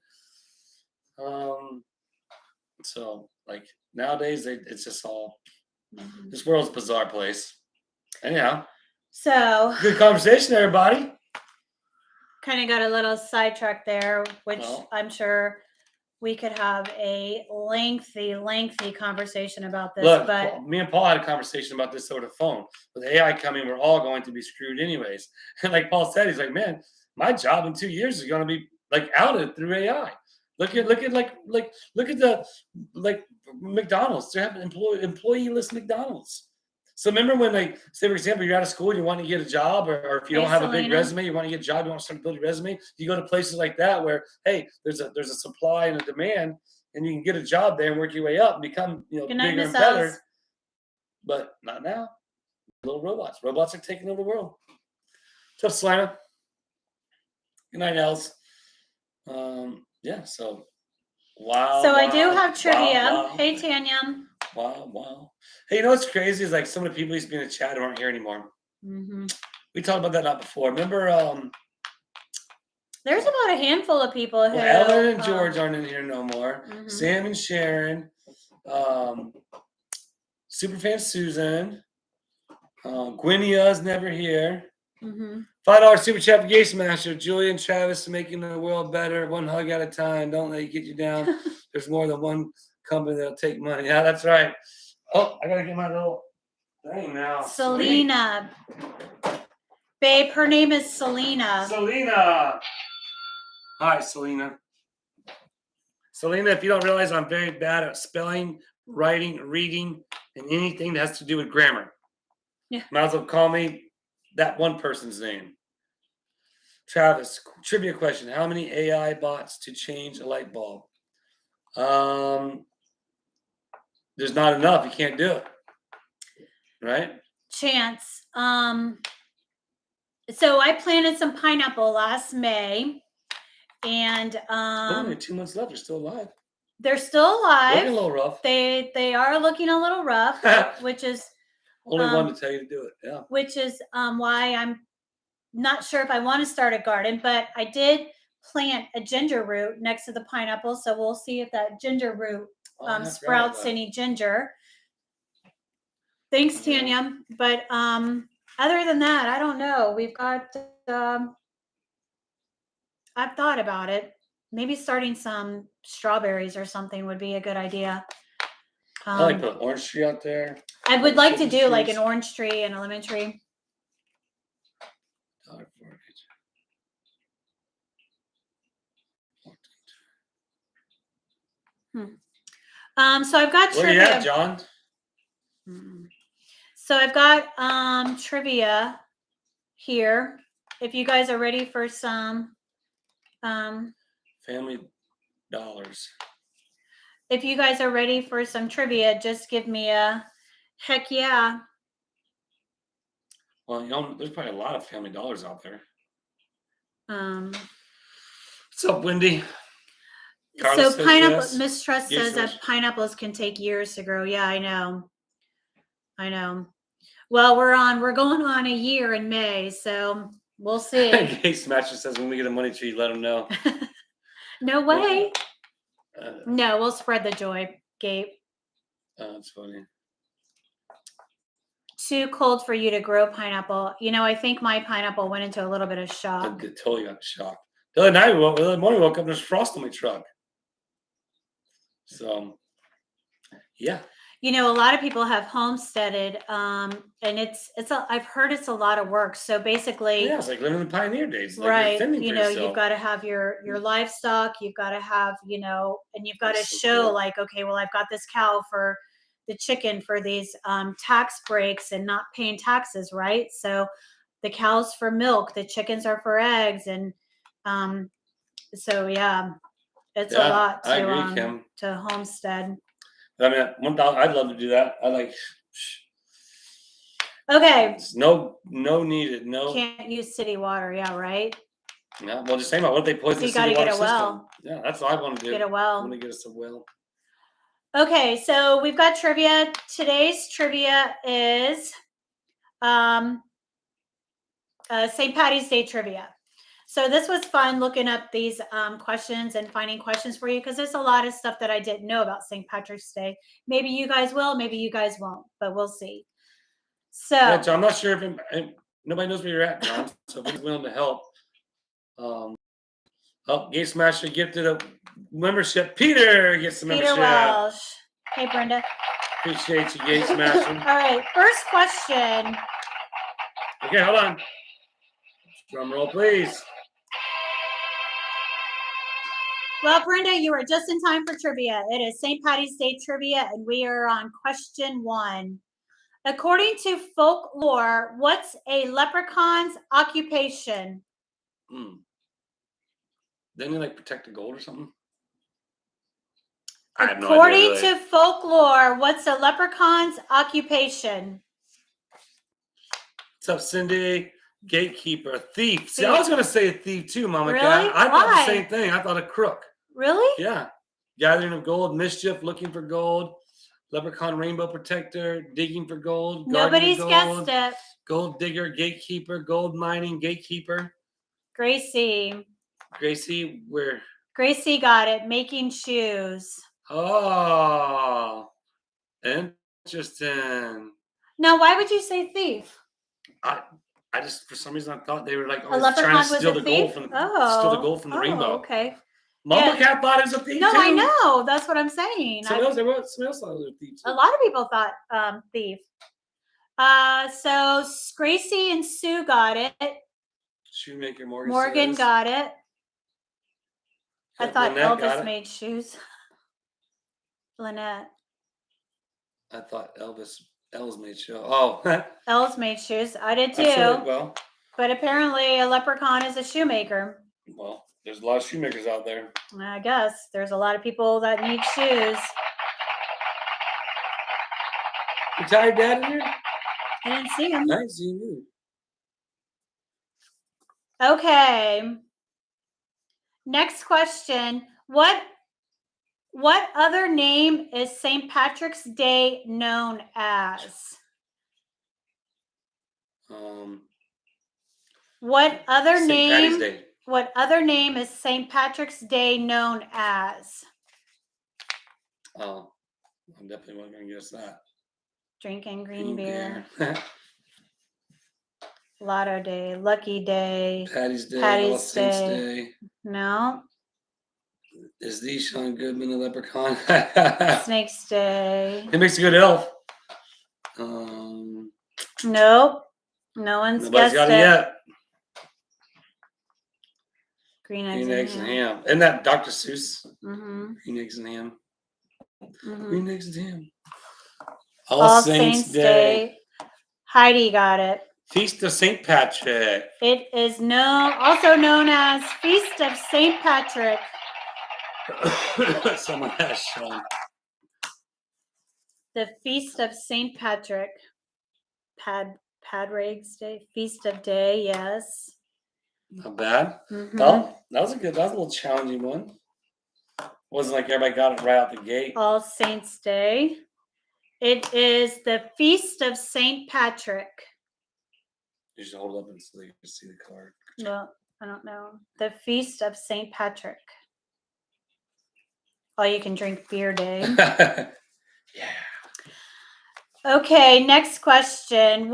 A: So like nowadays, it's just all. This world's a bizarre place. Anyhow.
B: So.
A: Good conversation, everybody.
B: kind of got a little sidetracked there, which
A: Well.
B: I'm sure we could have a lengthy conversation about this.
A: Look,
B: But
A: me and Paul had a conversation about this over the phone. With AI coming, we're all going to be screwed anyways. And like Paul said, he's like, man, my job in 2 years is going to be like outed through AI. Look at the like McDonald's. They're having employee-less McDonald's. So remember when, like, say for example, you're out of school and you want to get a job, or if you don't have a big resume, you want to get a job, you want to start to build your resume, you go to places like that where, hey, there's a supply and a demand, and you can get a job there and work your way up and become,
B: Good
A: bigger
B: night,
A: and
B: Miss
A: better.
B: Oz.
A: But not now. Little robots. Robots are taking over the world. What's up, Slana? Good night, Els. Yeah, so wow.
B: So I do have trivia.
A: Wow.
B: Hey, Tanya.
A: Wow. Hey, you know what's crazy is like some of the people who used to be in the chat aren't here anymore.
B: Mm-hmm.
A: We talked about that not before. Remember,
B: there's about a handful of people who.
A: Well, Ellen and George aren't in here no more.
B: Mm-hmm.
A: Sam and Sharon, Superfan Susan, Gwynia's never here.
B: Mm-hmm.
A: $5 super chat for Gates Master. Julian Travis making the world better, one hug at a time. Don't let you get you down. There's more than one company that'll take money. Yeah, that's right. Oh, I gotta get my little thing now.
B: Selena. Sweet. Babe, her name is Selena.
A: Selena. Hi, Selena. Selena, if you don't realize, I'm very bad at spelling, writing, reading, and anything that has to do with grammar.
B: Yeah.
A: Might as well call me that one person's name. Travis, trivia question. How many AI bots to change a light bulb? There's not enough. You can't do it. Right?
B: Chance. So I planted some pineapple last May, and
A: only 2 months left. You're still alive.
B: They're still alive.
A: Looking a little rough.
B: They are looking a little rough, which is
A: only one to tell you to do it. Yeah.
B: Which is why I'm not sure if I want to start a garden, but I did plant a ginger root next to the pineapple, so we'll see if that ginger root sprouts any ginger. Thanks, Tanya. But other than that, I don't know. We've got. I've thought about it. Maybe starting some strawberries or something would be a good idea.
A: I like put an orange tree out there.
B: I would like to do like an orange tree and a lemon tree. So I've got trivia.
A: Where you at, John?
B: So I've got trivia here. If you guys are ready for some
A: Family Dollars.
B: If you guys are ready for some trivia, just give me a heck yeah.
A: Well, there's probably a lot of Family Dollars out there. What's up, Wendy?
B: Carla so pineapple, yes. Miss Trust says that pineapples can take years to grow. Yeah, I know. Well, we're going on a year in May, so we'll see.
A: Gay Smasher says when we get a money tree, let them know.
B: No way. No, we'll spread the joy, Gabe.
A: That's funny.
B: Too cold for you to grow pineapple. I think my pineapple went into a little bit of shock.
A: I totally got shocked. The other night, the other morning, I woke up and there's frost on my truck. So, yeah.
B: A lot of people have homesteaded, and I've heard it's a lot of work. So basically,
A: yeah, it's like living in the pioneer days, like
B: right? You've got to have your livestock. You've got to have, and you've got to show cool. Like, okay, well, I've got this cow for the chicken for these tax breaks and not paying taxes, right? So the cows for milk, the chickens are for eggs, and so yeah, it's a lot to homestead.
A: I mean, I'd love to do that. I like.
B: Okay.
A: No needed. No.
B: Can't use city water. Yeah, right.
A: Yeah. Well, just saying about what they poison the city water system. Well. Yeah, that's what I want to do.
B: Get a well.
A: I want to get us a well.
B: Okay, so we've got trivia. Today's trivia is St. Patty's Day trivia. So this was fun looking up these questions and finding questions for you because there's a lot of stuff that I didn't know about St. Patrick's Day. Maybe you guys will, maybe you guys won't, but we'll see. So
A: yeah, John, I'm not sure if nobody knows where you're at, John. So if he's willing to help, Gate Smasher gifted a membership. Peter gets the
B: Peter
A: membership.
B: Welsh. Hey, Brenda.
A: Appreciate you, Gate Smasher.
B: All right, first question.
A: Okay, hold on. Drum roll, please.
B: Well, Brenda, you are just in time for trivia. It is St. Patty's Day trivia, and we are on question 1. According to folklore, what's a leprechaun's occupation?
A: Didn't he like protect the gold or something? I have no
B: According
A: idea, really.
B: to folklore, what's a leprechaun's occupation?
A: What's up, Cindy? Gatekeeper, thief. See, I was gonna say a thief too, Mama
B: Really?
A: Cat. I thought
B: Why?
A: the same thing. I thought a crook.
B: Really?
A: Yeah. Gathering of gold, mischief, looking for gold, leprechaun, rainbow protector, digging for gold.
B: Nobody's
A: gold,
B: guessed it.
A: Gold digger, gatekeeper, gold mining, gatekeeper.
B: Gracie.
A: Gracie, where?
B: Gracie got it. Making shoes.
A: Oh, interesting.
B: Now, why would you say thief?
A: I just, for some reason, I thought they were like
B: A
A: always
B: leprechaun
A: trying to
B: was
A: steal
B: a
A: the
B: thief?
A: gold from steal the gold from the rainbow.
B: Okay.
A: Mama
B: Yeah.
A: Cat thought it was a thief
B: No,
A: too.
B: I know. That's what I'm saying.
A: Somebody else thought it was a thief too.
B: A lot of people thought thief. So Gracie and Sue got it.
A: Shoemaker Morgan.
B: Morgan
A: says.
B: got it. I thought
A: Lynette got
B: Elvis
A: it.
B: made shoes. Lynette.
A: I thought Els made show. Oh,
B: Els made shoes. I did too.
A: well,
B: But apparently a leprechaun is a shoemaker.
A: well, there's a lot of shoemakers out there.
B: I guess there's a lot of people that need shoes.
A: Retired dad in here?
B: I didn't see him.
A: I didn't see you.
B: Okay. Next question. What other name is St. Patrick's Day known as? What other
A: St.
B: name?
A: Patty's Day.
B: What other name is St. Patrick's Day known as?
A: Oh, I definitely wasn't going to guess that.
B: Drinking green beer. Lotto Day, Lucky Day,
A: Patty's Day,
B: Patty's
A: All Saints
B: Day.
A: Day.
B: No.
A: Is the Sean Goodman a leprechaun?
B: Snake's Day.
A: It makes a good elf.
B: Nope. No one's
A: Nobody's
B: guessed
A: got
B: it.
A: it yet.
B: Green
A: Green eggs and ham. Isn't that Dr. Seuss?
B: Mm-hmm.
A: Green eggs and ham.
B: Mm-hmm.
A: Green eggs and ham.
B: All Saints Day. Heidi got it.
A: Feast of St. Patrick.
B: It is also known as Feast of St. Patrick.
A: Someone has shown.
B: The Feast of St. Patrick. Padraig's Day. Feast of Day, yes.
A: Not bad.
B: Mm-hmm.
A: Well, that was a little challenging one. Wasn't like everybody got it right out the gate.
B: All Saints Day. It is the Feast of St. Patrick.
A: You should hold it up and so you can see the card.
B: Well, I don't know. The Feast of St. Patrick. All you can drink beer day.
A: Yeah.
B: Okay, next question.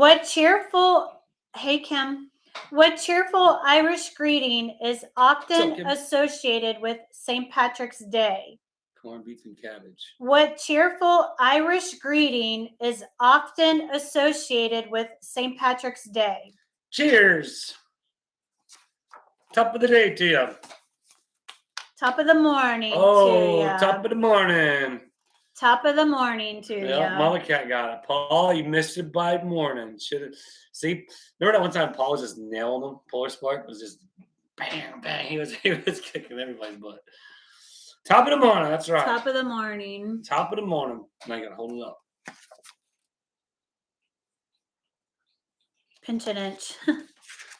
B: Hey Kim, what cheerful Irish greeting is often
A: Kim?
B: associated with St. Patrick's Day?
A: Corned beef and cabbage.
B: What cheerful Irish greeting is often associated with St. Patrick's Day?
A: Cheers. Top of the day to you.
B: Top of the morning to ya.
A: Top of the morning.
B: Top of the morning to
A: Yeah,
B: ya.
A: Mama Cat got it. Paul, you missed it by morning. Should have. See, remember that one time Paul was just nailing them? Polar Spark was just bang, bang. He was kicking everybody's butt. Top of the morning. That's right.
B: Top of the morning.
A: Top of the morning. Now you gotta hold it up.
B: Pinch an inch.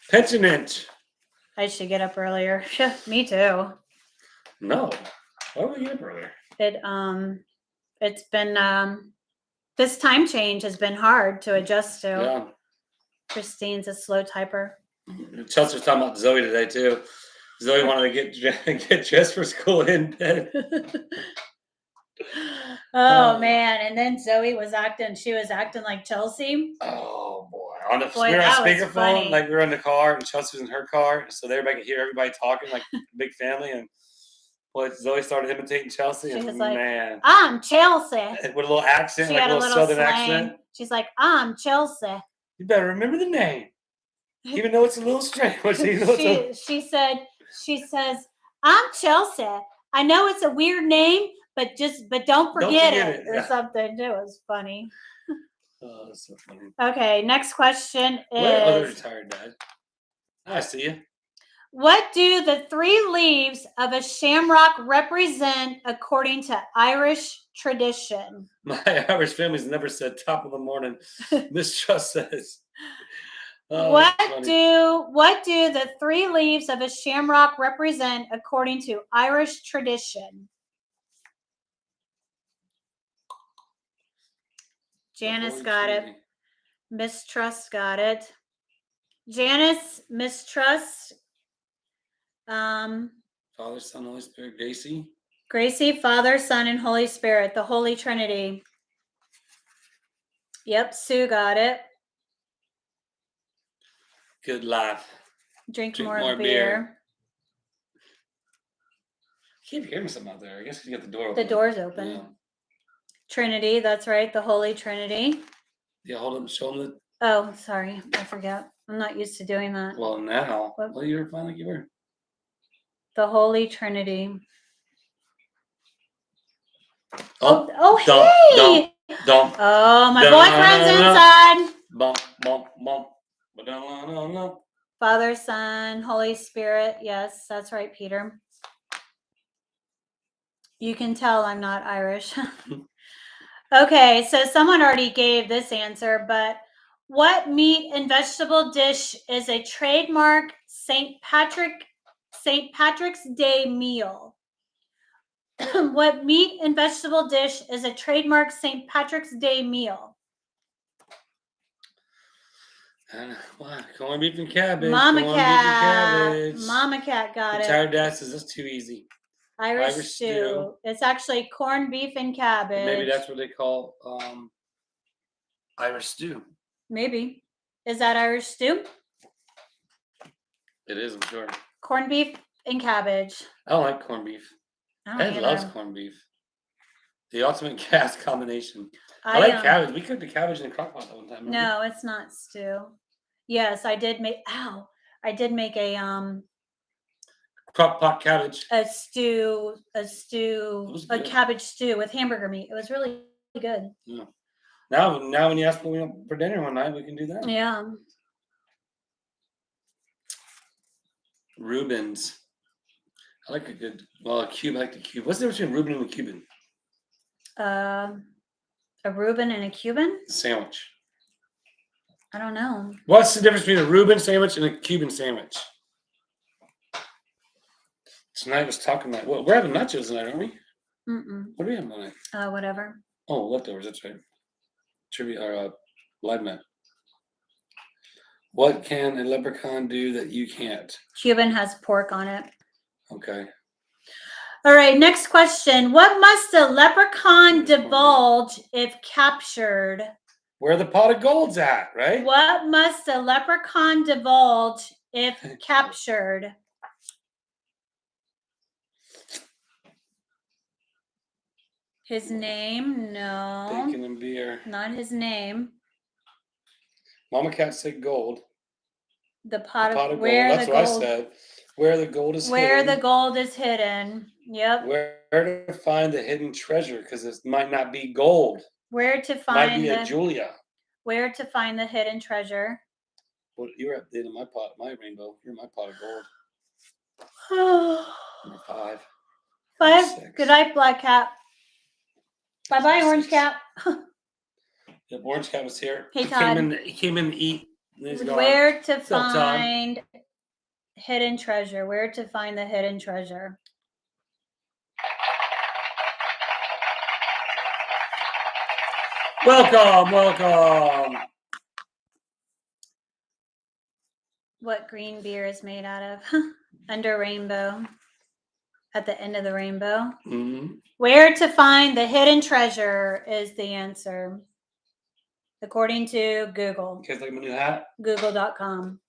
A: Pinch an inch.
B: I should get up earlier. Me too.
A: No. Why would we get up earlier?
B: It's been this time change has been hard to adjust to.
A: Yeah.
B: Christine's a slow typer.
A: Chelsea was talking about Zoe today too. Zoe wanted to get dressed for school in bed.
B: Oh man! And then Zoe was acting. She was acting like Chelsea.
A: Oh boy! On the
B: Boy,
A: we were on
B: that was
A: speakerphone,
B: funny.
A: like we were in the car, and Chelsea was in her car, so everybody could hear everybody talking, like big family. And boy, Zoe started imitating Chelsea,
B: She
A: and
B: was like,
A: man,
B: "I'm Chelsea."
A: with a little accent,
B: She
A: like
B: had
A: a
B: a
A: little
B: little
A: southern
B: slang.
A: accent.
B: She's like, "I'm Chelsea."
A: You better remember the name, even though it's a little strange. Even though it's a,
B: she says, "I'm Chelsea. I know it's a weird name, but don't forget it or
A: yeah.
B: something." It was funny.
A: Oh, that's so funny.
B: Okay, next question
A: What other
B: is,
A: retired dad? I see you.
B: what do the 3 leaves of a shamrock represent according to Irish tradition?
A: My Irish family's never said top of the morning. Mistrust says. Oh,
B: What
A: that's funny.
B: do the 3 leaves of a shamrock represent according to Irish tradition? Janice
A: Holy
B: got it.
A: Trinity.
B: Mistrust got it. Janice, Mistrust.
A: Father, Son, Holy Spirit. Gracie.
B: Gracie, Father, Son, and Holy Spirit, the Holy Trinity. Yep, Sue got it.
A: Good laugh.
B: Drink more beer.
A: Keep hearing something out there. I guess you got the door open.
B: The door's open.
A: Yeah.
B: Trinity, that's right, the Holy Trinity.
A: Yeah, hold them, show them the.
B: Oh, sorry, I forgot. I'm not used to doing that.
A: Well, now. Well, you were fine like you were.
B: The Holy Trinity.
A: Oh,
B: hey!
A: Dump.
B: Oh, my boyfriend's inside.
A: Bump, bump, bump. Ba-da-la-la-la.
B: Father, Son, Holy Spirit. Yes, that's right, Peter. You can tell I'm not Irish. Okay, so someone already gave this answer, but what meat and vegetable dish is a trademark St. Patrick's Day meal? What meat and vegetable dish is a trademark St. Patrick's Day meal?
A: Wow, corned beef and cabbage.
B: Mama
A: corned
B: Cat.
A: Beef and cabbage.
B: Mama Cat got it.
A: Retired dad says that's too easy.
B: Irish stew. It's actually corned beef and cabbage.
A: And maybe that's what they call Irish stew.
B: Maybe. Is that Irish stew?
A: It is, I'm sure.
B: Corned beef and cabbage.
A: I don't like corned beef. Ed loves corned beef. The ultimate gas combination. I like cabbage. We cooked the cabbage in a crock pot one time.
B: No, it's not stew. Yes, I did make. I did make a
A: crock pot cabbage.
B: A cabbage stew with hamburger meat. It was really good.
A: Yeah. Now when you ask me for dinner one night, we can do that.
B: Yeah.
A: Reubens. I like a good, a cube. I like the cube. What's the difference between Reuben and a Cuban?
B: A Reuben and a Cuban?
A: Sandwich.
B: I don't know.
A: What's the difference between a Reuben sandwich and a Cuban sandwich? Tonight was talking about, we're having nachos tonight, aren't we?
B: Mm-mm.
A: What are we having tonight?
B: Whatever.
A: Oh, leftovers, that's right. Trivia, or live net. What can a leprechaun do that you can't?
B: Cuban has pork on it.
A: Okay.
B: All right, next question. What must a leprechaun divulge if captured?
A: Where the pot of gold's at, right?
B: What must a leprechaun divulge if captured? His name? No.
A: Bacon and beer.
B: Not his name.
A: Mama Cat said gold.
B: The pot of
A: gold. That's what I said. Where the gold is hidden.
B: Where the gold is hidden. Yep.
A: Where to find the hidden treasure, because it might not be gold.
B: Where to find
A: might be a Julia.
B: Where to find the hidden treasure.
A: Well, you're at the end of my pot, my rainbow. You're my pot of gold. Number 5.
B: 5.
A: 6.
B: Good night, Black Cat. Bye-bye, Orange Cat.
A: The Orange Cat was here.
B: Hey, Todd.
A: He came in to eat.
B: Where to find hidden treasure. Where to find the hidden treasure.
A: Welcome.
B: What green beer is made out of? Under rainbow. At the end of the rainbow.
A: Mm-hmm.
B: Where to find the hidden treasure is the answer, according to Google.
A: You guys like my new hat?
B: Google.com.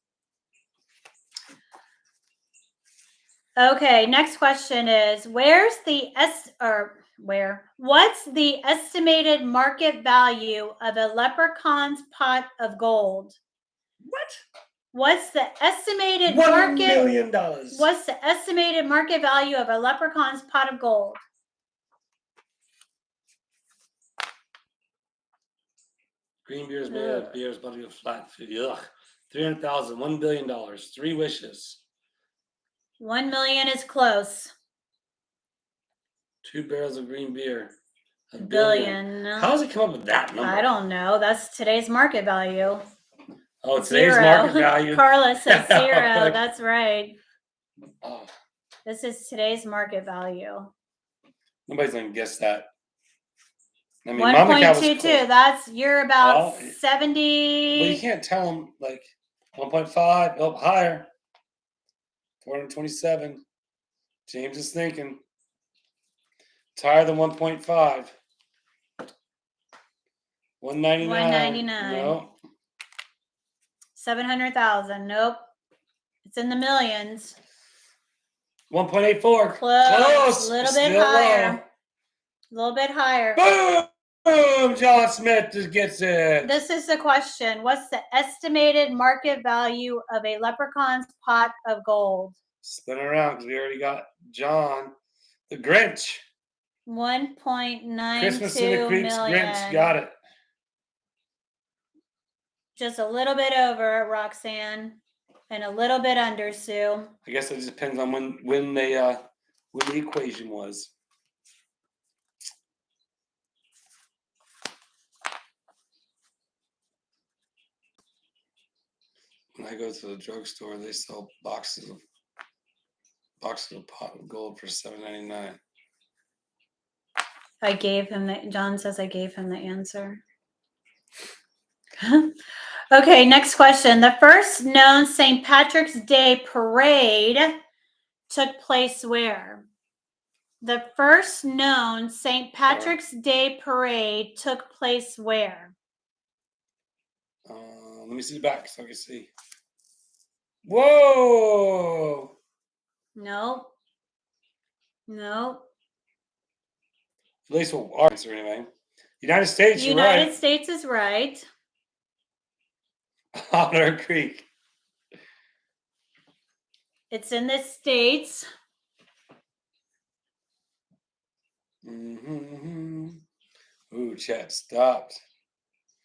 B: Okay, next question is what's the estimated market value of a leprechaun's pot of gold?
A: What?
B: What's the estimated
A: $1 million.
B: What's the estimated market value of a leprechaun's pot of gold?
A: Green beer is made of beer is about to go flat. Ugh. 300,000. $1 billion. 3 wishes.
B: 1 million is close.
A: 2 barrels of green beer. A
B: billion.
A: How does it come up with that number?
B: I don't know. That's today's market value.
A: Oh, today's market value.
B: Carla says 0. That's right.
A: Oh.
B: This is today's market value.
A: Nobody's gonna guess that. I mean,
B: 1.22. You're about 70.
A: Well, you can't tell them like 1.5. Oh, higher. 427. James is thinking. It's higher than 1.5. 199.
B: 199.
A: No.
B: 700,000. Nope. It's in the millions.
A: 1.84.
B: Close. A little bit higher.
A: Low.
B: A little bit higher.
A: Boom! John Smith just gets it.
B: This is the question. What's the estimated market value of a leprechaun's pot of gold?
A: Spin around because we already got John. The Grinch.
B: 1.92
A: Christmas in the Creeks
B: million.
A: Grinch. Got it.
B: Just a little bit over, Roxanne, and a little bit under, Sue.
A: I guess it just depends on when the equation was. When I go to the drugstore, they sell boxes of pot of gold for $7.99.
B: I gave him the. John says I gave him the answer. Okay, next question. The first known St. Patrick's Day parade took place where? The first known St. Patrick's Day parade took place where?
A: Let me see the back so I can see. Whoa!
B: Nope. Nope.
A: At least our answer anyway. United States, you're
B: United
A: right.
B: States is right.
A: Otter Creek.
B: It's in the States.
A: Mm-hmm. Ooh, chat stopped.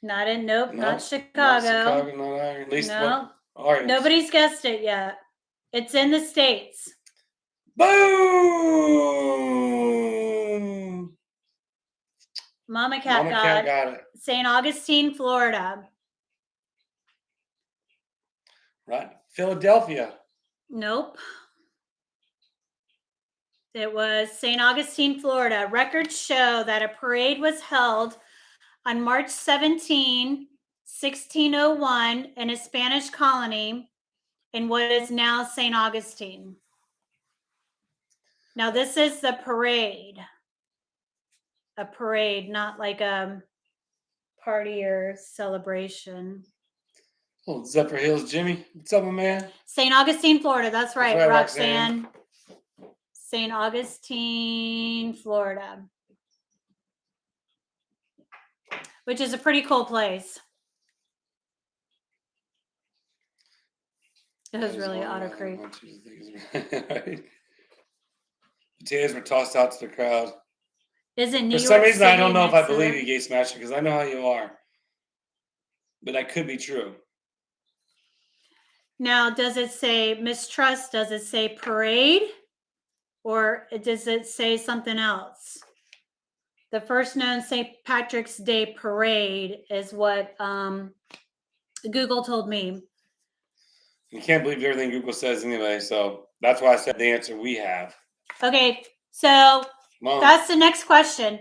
B: Not in, nope, not
A: Not
B: Chicago.
A: Chicago, not Iron. At least
B: No.
A: what?
B: Nobody's guessed it yet. It's in the States.
A: Boom!
B: Mama Cat got
A: it.
B: St. Augustine, Florida.
A: Right. Philadelphia.
B: Nope. It was St. Augustine, Florida. Records show that a parade was held on March 17, 1601 in a Spanish colony in what is now St. Augustine. Now, this is the parade. A parade, not like a party or celebration.
A: Oh, Zephyr Hills, Jimmy. What's up, my man?
B: St. Augustine, Florida. That's right,
A: Roxanne.
B: St. Augustine, Florida. Which is a pretty cool place. It was really Otter Creek.
A: Potatoes were tossed out to the crowd.
B: Isn't New
A: For
B: York
A: some reason,
B: City
A: I don't know if I
B: next to
A: believe
B: them?
A: you, Gay Smasher, because I know how you are. But that could be true.
B: Now, does it say mistrust? Does it say parade? Or does it say something else? The first known St. Patrick's Day parade is what Google told me.
A: You can't believe everything Google says anyway, so that's why I said the answer we have.
B: Okay, so that's the next question.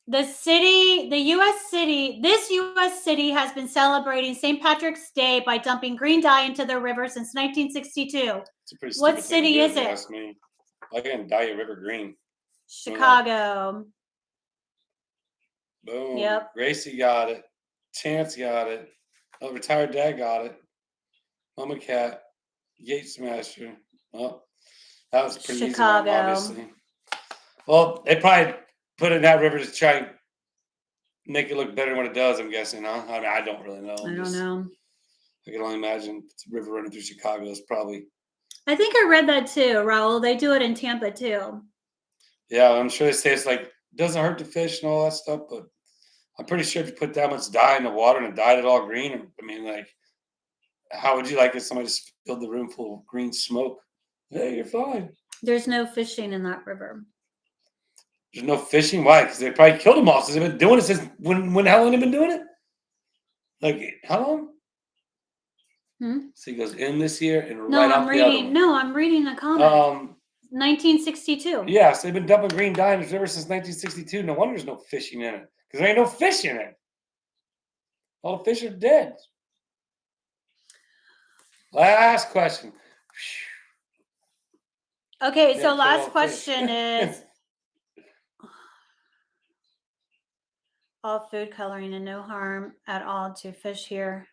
B: This U.S. city has been celebrating St. Patrick's Day by dumping green dye into the river since 1962.
A: It's a pretty
B: What
A: stupid thing to
B: city
A: do,
B: is
A: if you
B: it?
A: ask me. I can dye a river green.
B: Chicago.
A: Boom.
B: Yep.
A: Gracie got it. Chance got it. Oh, retired dad got it. Mama Cat. Gate Smasher. Oh, that was a pretty easy one, obviously. Well, they probably put it in that river to try and make it look better than what it does, I'm guessing, huh? I mean, I don't really know.
B: I don't know.
A: I can only imagine it's a river running through Chicago is probably.
B: I think I read that too, Raul. They do it in Tampa too.
A: Yeah, I'm sure they say it's like, it doesn't hurt to fish and all that stuff, but I'm pretty sure if you put that much dye in the water and it dyed it all green, I mean, like, how would you like if somebody just filled the room full of green smoke? Hey, you're fine.
B: There's no fishing in that river.
A: There's no fishing? Why? Because they probably killed them all. Since they've been doing it since when how long have they been doing it? Like, how long? So he goes in this year and
B: No,
A: right
B: I'm
A: out
B: reading.
A: the other one.
B: No, I'm reading the comment. 1962.
A: Yeah, so they've been dumping green dye in this river since 1962. No wonder there's no fishing in it. Because there ain't no fish in it. All the fish are dead. Last question.
B: Okay,
A: Yeah,
B: so
A: kill
B: last
A: all the
B: question
A: fish.
B: is all food coloring and no harm at all to fish here.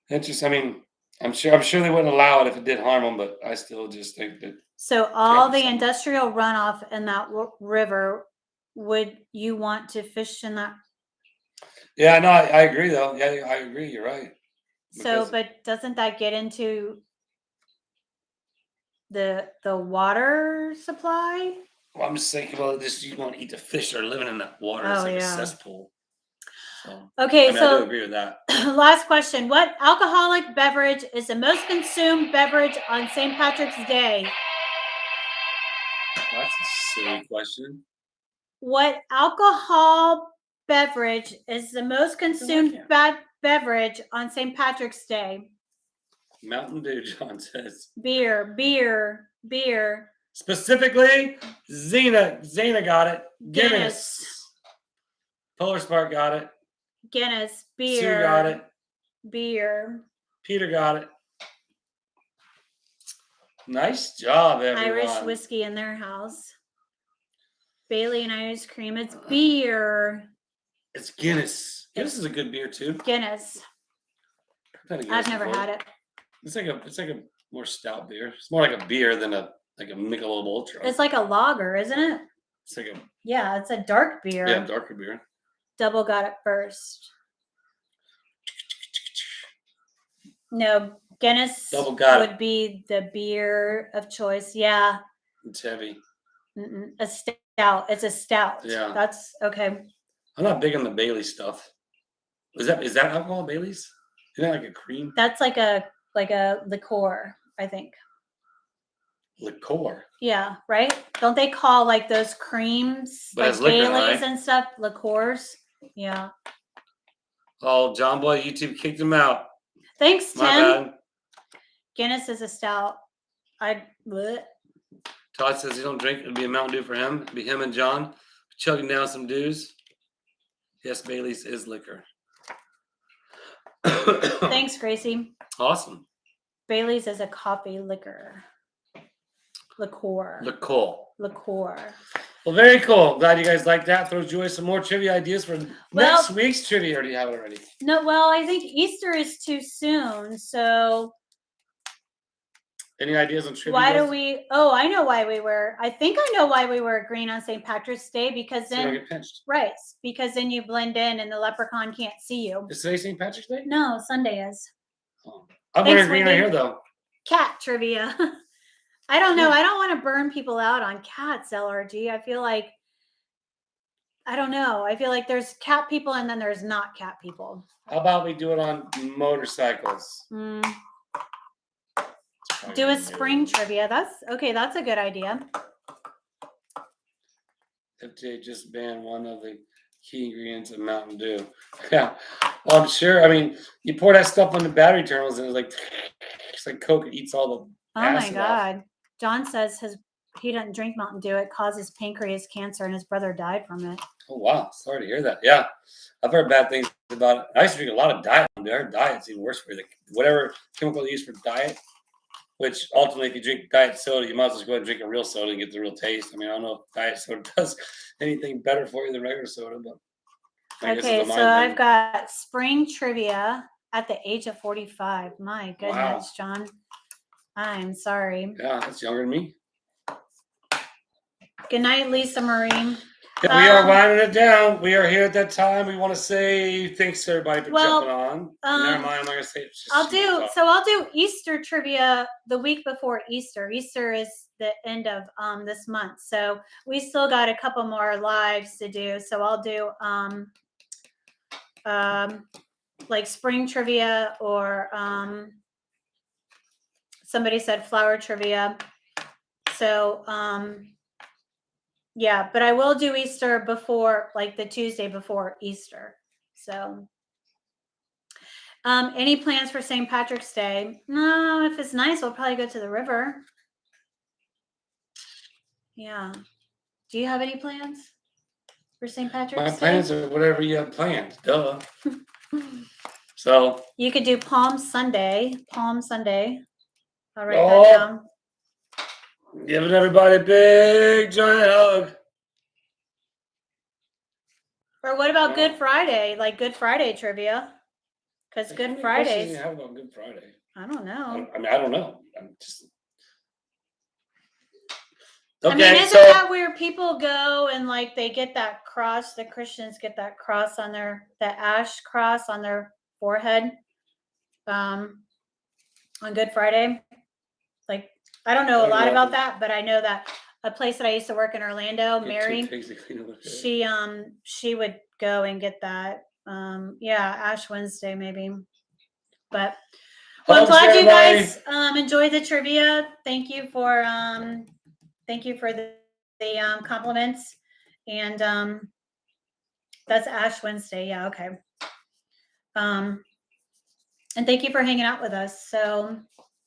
A: Interesting. I mean, I'm sure they wouldn't allow it if it did harm them, but I still just think that.
B: So all the industrial runoff in that river, would you want to fish in that?
A: Yeah, no, I agree though. Yeah, I agree. You're right.
B: So, but doesn't that get into the water supply?
A: Well, I'm just thinking about this. You want to eat the fish that are living in that water.
B: Oh,
A: It's like
B: yeah.
A: a cesspool. So,
B: okay,
A: I mean, I
B: so
A: do agree with that.
B: last question. What alcoholic beverage is the most consumed beverage on St. Patrick's Day?
A: That's a silly question.
B: What alcohol beverage is the most consumed beverage on St. Patrick's Day?
A: Mountain Dew, John says.
B: Beer.
A: Specifically, Zena got it. Guinness. Polar Spark got it.
B: Guinness. Beer.
A: Sue got it.
B: Beer.
A: Peter got it. Nice job, everyone.
B: Irish whiskey in their house. Bailey and ice cream. It's beer.
A: It's Guinness. Guinness is a good beer too.
B: Guinness. I've never had it.
A: It's like a more stout beer. It's more like a beer than a Michelob Ultra.
B: It's like a lager, isn't it?
A: It's like
B: it's a dark beer.
A: Yeah, darker beer.
B: Double got it first. No, Guinness would be the beer of choice. Yeah.
A: It's heavy.
B: A stout. It's a stout.
A: Yeah.
B: That's okay.
A: I'm not big on the Bailey stuff. Is that alcohol, Bailey's? Isn't that like a cream?
B: That's like a liqueur, I think.
A: Liqueur.
B: Yeah, right? Don't they call like those creams,
A: but
B: like Bailey's and stuff, liqueurs? Yeah.
A: Oh, John Boy, YouTube kicked him out.
B: Thanks, Tim.
A: My bad.
B: Guinness is a stout.
A: Todd says he don't drink. It'd be a Mountain Dew for him. It'd be him and John chugging down some dews. Yes, Bailey's is liquor.
B: Thanks, Gracie.
A: Awesome.
B: Bailey's is a coffee liquor. Liqueur.
A: Well, very cool. Glad you guys like that. Throw Joy some more trivia ideas for next week's trivia. Or do you have it already?
B: No, well, I think Easter is too soon. So,
A: any ideas on trivia?
B: Why do we? Oh, I know why we were. I think I know why we were green on St. Patrick's Day because then
A: you don't get pinched.
B: Right, because then you blend in and the leprechaun can't see you.
A: Is today St. Patrick's Day?
B: No, Sunday is.
A: Oh. I'm wearing green right here though.
B: Cat trivia. I don't know. I don't want to burn people out on cats, LRG. I feel like, I don't know. I feel like there's cat people and then there's not cat people.
A: How about we do it on motorcycles?
B: Do a spring trivia. That's a good idea.
A: FDA just banned one of the key ingredients of Mountain Dew. Yeah. Well, I'm sure. I mean, you pour that stuff on the battery terminals and it's like Coke. It eats all the acid off.
B: John says he doesn't drink Mountain Dew. It causes pancreas cancer, and his brother died from it.
A: Oh wow, sorry to hear that. Yeah, I've heard bad things about it. I used to drink a lot of diet. I heard diet's even worse for you. Whatever chemical they use for diet, which ultimately, if you drink diet soda, you might as well go ahead and drink a real soda and get the real taste. I mean, I don't know if diet soda does anything better for you than regular soda, but I guess
B: Okay,
A: it's a
B: so
A: mind
B: I've
A: thing.
B: got spring trivia at the age of 45. My goodness,
A: Wow.
B: John. I'm sorry.
A: Yeah, that's younger than me.
B: Good night, Lisa Marie.
A: Yeah, we are winding it down. We are here at that time. We want to say thanks to everybody for jumping on. Never mind, I'm not gonna say it.
B: I'll do Easter trivia the week before Easter. Easter is the end of this month, so we still got a couple more lives to do. So I'll do like spring trivia, or somebody said flower trivia. So yeah, but I will do Easter before, like the Tuesday before Easter. So any plans for St. Patrick's Day? No, if it's nice, we'll probably go to the river. Yeah. Do you have any plans for St. Patrick's Day?
A: My plans are whatever you have planned. Duh. So
B: you could do Palm Sunday. Palm Sunday. I'll write that down.
A: Giving everybody a big giant hug.
B: Or what about Good Friday? Like Good Friday trivia? Because Good Friday.
A: How about Good Friday?
B: I don't know.
A: I mean, I don't know. I'm just. Okay,
B: I mean, isn't that where people go and like they get that cross? The Christians get that cross on the ash cross on their forehead, on Good Friday. Like, I don't know a lot about that, but I know that a place that I used to work in Orlando, Mary, she would go and get that. Yeah, Ash Wednesday maybe. But well, I'm glad you guys enjoyed the trivia. Thank you for the compliments. And that's Ash Wednesday. Yeah, okay. And thank you for hanging out with us. So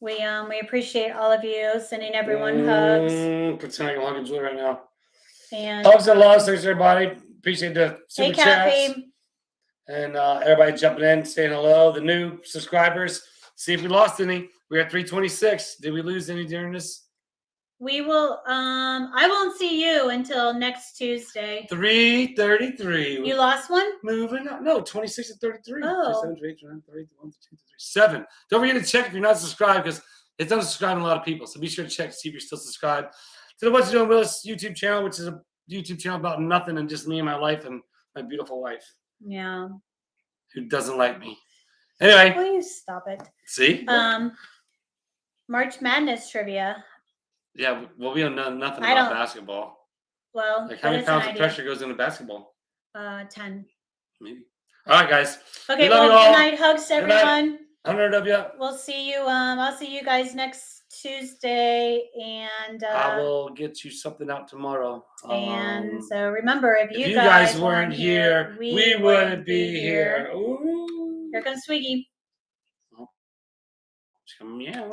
B: we appreciate all of you, sending everyone hugs.
A: Pretending I'm hugging Julie right now.
B: And
A: hugs and loves. Thanks everybody. Appreciate the super chats. And everybody jumping in, saying hello. The new subscribers. See if we lost any. We're at 326. Did we lose any during this? We will. I won't see you until next Tuesday. 333. You lost one? Moving on. No, 26 to 33. Oh. 7, 8, 9, 30, 1, 2, 3, 7. Don't forget to check if you're not subscribed, because it's unsubscribing a lot of people. So be sure to check to see if you're still subscribed to the What You Doing Willis YouTube channel, which is a YouTube channel about nothing and just me and my life and my beautiful wife. Yeah. Who doesn't like me. Anyway. Please stop it. See? March Madness trivia. Yeah, well, we don't know nothing about basketball. Well, like how many pounds of pressure goes into basketball? 10. Maybe. All right, guys. Okay, well, good night. Hugs, everyone. 100 of you. We'll see you. I'll see you guys next Tuesday, and I will get you something out tomorrow. And so remember, if you guys weren't here, we wouldn't be here. Ooh. Here comes Swiggy. Oh, meow.